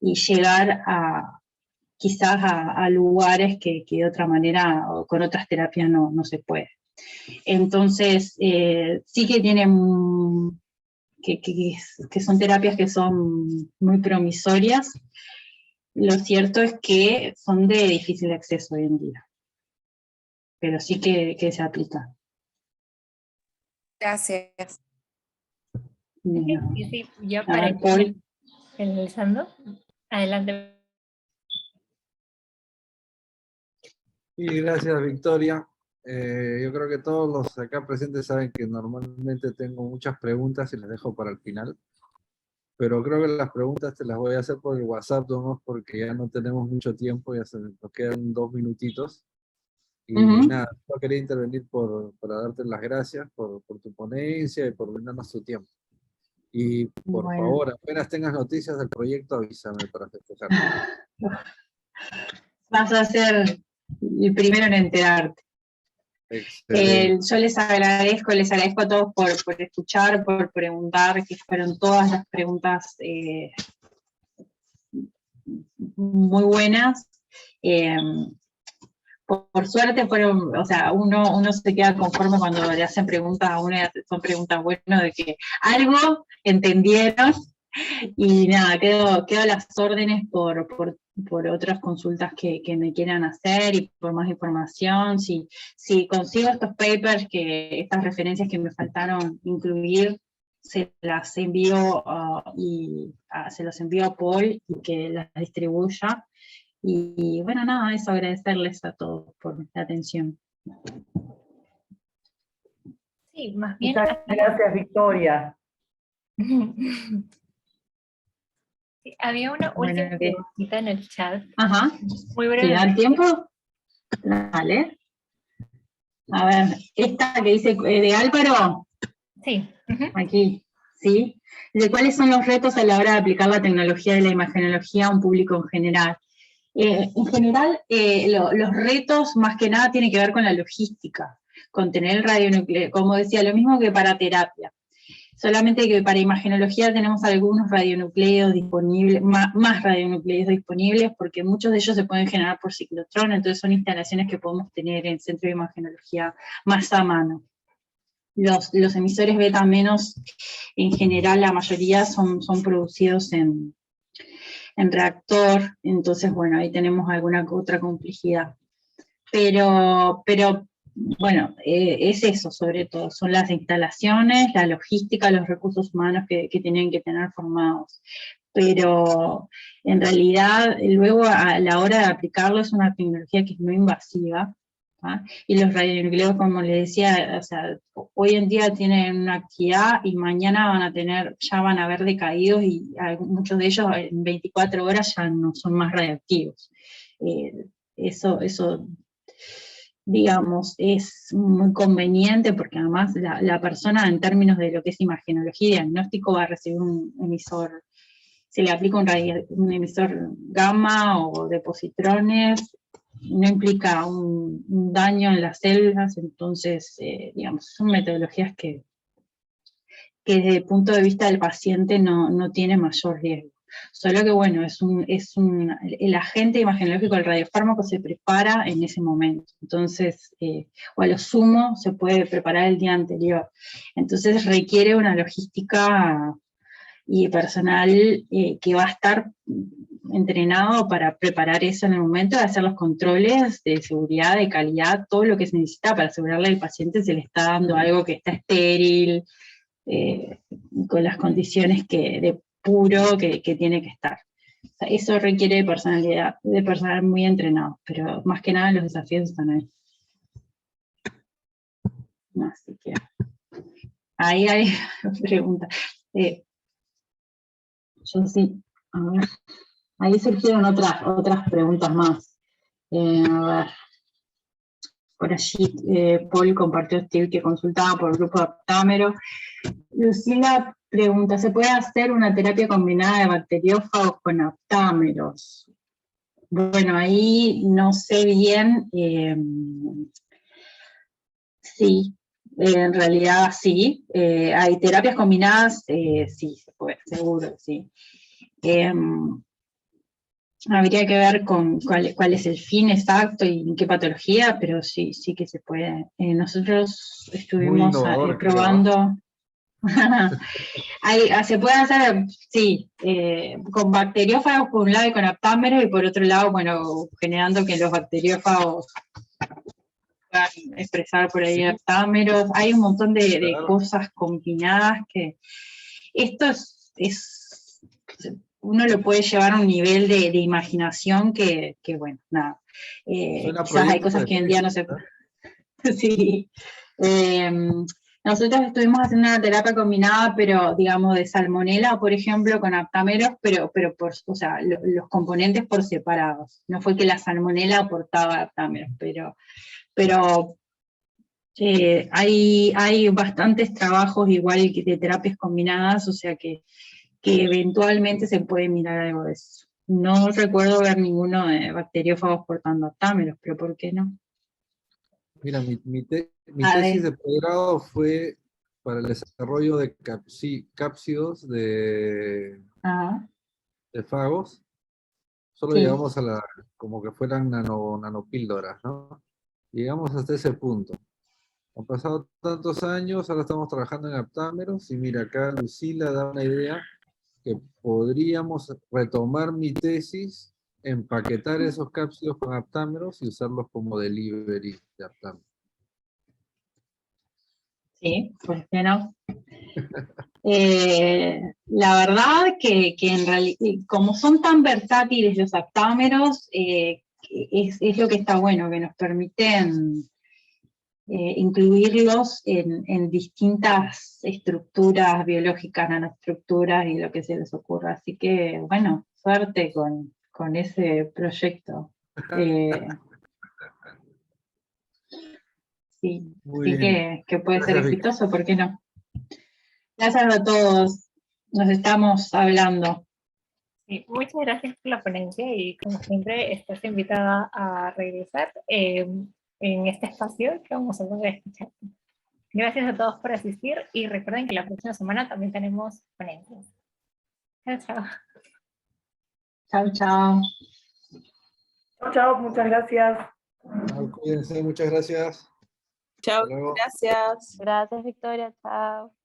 y llegar quizás a lugares que de otra manera o con otras terapias no se puede. Entonces, sí que tienen, que son terapias que son muy promisorias. Lo cierto es que son de difícil acceso hoy en día, pero sí que se aplican. Gracias. Sí, ya para ir finalizando, adelante. Y gracias, Victoria. Yo creo que todos los acá presentes saben que normalmente tengo muchas preguntas y las dejo para el final. Pero creo que las preguntas te las voy a hacer por el WhatsApp, ¿no? Porque ya no tenemos mucho tiempo, ya nos quedan 2 minutitos. Y nada, yo quería intervenir para darte las gracias por tu ponencia y por brindarnos tu tiempo. Y por favor, apenas tengas noticias del proyecto, avísame para festejar. Vas a ser el primero en enterarte. Yo les agradezco a todos por escuchar, por preguntar, que fueron todas las preguntas muy buenas. Por suerte fueron, o sea, uno se queda conforme cuando le hacen preguntas a uno, y son preguntas buenas, de que algo entendieron. Y nada, quedo a las órdenes por otras consultas que me quieran hacer, y por más información. Si consigo estos papers, estas referencias que me faltaron incluir, se las envío se los envío a Paul, y que las distribuya. Y bueno, nada, eso, agradecerles a todos por la atención. Sí, más bien. Muchas gracias, Victoria. Sí, había una última preguntita en el chat. Ajá. Muy breve. ¿Te da el tiempo? Vale. A ver, esta que dice de Álvaro. Sí. Aquí, ¿sí? ¿De cuáles son los retos a la hora de aplicar la tecnología de la imagenología a un público en general? En general, los retos más que nada tienen que ver con la logística, con tener el radionucleo, como decía, lo mismo que para terapia. Solamente que para imagenología tenemos algunos radionucleos disponibles, más radionucleos disponibles, porque muchos de ellos se pueden generar por ciclotrón, entonces son instalaciones que podemos tener en el centro de imagenología más a mano. Los emisores beta menos, en general, la mayoría son producidos en reactor, entonces bueno, ahí tenemos alguna otra complejidad. Pero bueno, es eso sobre todo, son las instalaciones, la logística, los recursos humanos que tienen que tener formados. Pero en realidad luego a la hora de aplicarlo es una tecnología que es muy invasiva, ¿ah? Y los radionucleos, como les decía, o sea, hoy en día tienen una actividad y mañana van a tener, ya van a haber decaídos y muchos de ellos en 24 horas ya no son más radiactivos. Eso digamos, es muy conveniente porque además la persona en términos de lo que es imagenología y diagnóstico va a recibir un emisor, se le aplica un emisor gamma o de positrones, no implica un daño en las células, entonces, digamos, son metodologías que desde el punto de vista del paciente no tiene mayor riesgo. Solo que bueno, el agente imagenológico del radiofármaco se prepara en ese momento, entonces, o a lo sumo se puede preparar el día anterior, entonces requiere una logística y personal que va a estar entrenado para preparar eso en el momento de hacer los controles de seguridad, de calidad, todo lo que se necesita para asegurarle al paciente se le está dando algo que está estéril, con las condiciones de puro que tiene que estar. O sea, eso requiere de personal muy entrenado, pero más que nada los desafíos están ahí. Así que ahí hay preguntas. Yo sí, a ver, ahí surgieron otras preguntas más. A ver, por allí Paul compartió que consultaba por el grupo de aptámero. Lucila pregunta, ¿se puede hacer una terapia combinada de bacteriófagos con aptámeros? Bueno, ahí no sé bien, sí, en realidad sí, hay terapias combinadas, sí, se puede, seguro, sí. Habría que ver cuál es el fin exacto y en qué patología, pero sí que se puede. Nosotros estuvimos probando. Se puede hacer, sí, con bacteriófagos por un lado y con aptámeros, y por otro lado, bueno, generando que los bacteriófagos puedan expresar por ahí aptámeros. Hay un montón de cosas combinadas que esto es uno lo puede llevar a un nivel de imaginación que bueno, nada. Quizás hay cosas que hoy en día no se pueden. Sí. Nosotros estuvimos haciendo una terapia combinada, pero digamos de salmonela, por ejemplo, con aptámeros, pero o sea, los componentes por separados. No fue que la salmonela aportaba aptámeros, pero hay bastantes trabajos igual de terapias combinadas, o sea que eventualmente se puede mirar algo de eso. No recuerdo ver ninguno de bacteriófagos portando aptámeros, pero ¿por qué no? Mira, mi tesis de posgrado fue para el desarrollo de cápsidos de fagos. Solo llegamos a como que fueran nanopíldoras, ¿no? Llegamos hasta ese punto. Han pasado tantos años, ahora estamos trabajando en aptámeros, y mira, acá Lucila da una idea que podríamos retomar mi tesis, empaquetar esos cápsidos con aptámeros y usarlos como delivery de aptámeros. Sí, ¿por qué no? La verdad que en realidad, como son tan versátiles los aptámeros, es lo que está bueno, que nos permiten incluirlos en distintas estructuras biológicas, nanoestructuras y lo que se les ocurra. Así que, bueno, suerte con ese proyecto. Sí, sí que puede ser exitoso, ¿por qué no? Gracias a todos, nos estamos hablando. Sí, muchas gracias por la ponencia y como siempre estás invitada a regresar en este espacio que vamos a volver a escuchar. Gracias a todos por asistir y recuerden que la próxima semana también tenemos ponencias. Chao, chao. Chao, chao. Chao, chao, muchas gracias. Cuídense, muchas gracias. Chao, gracias. Gracias, Victoria, chao.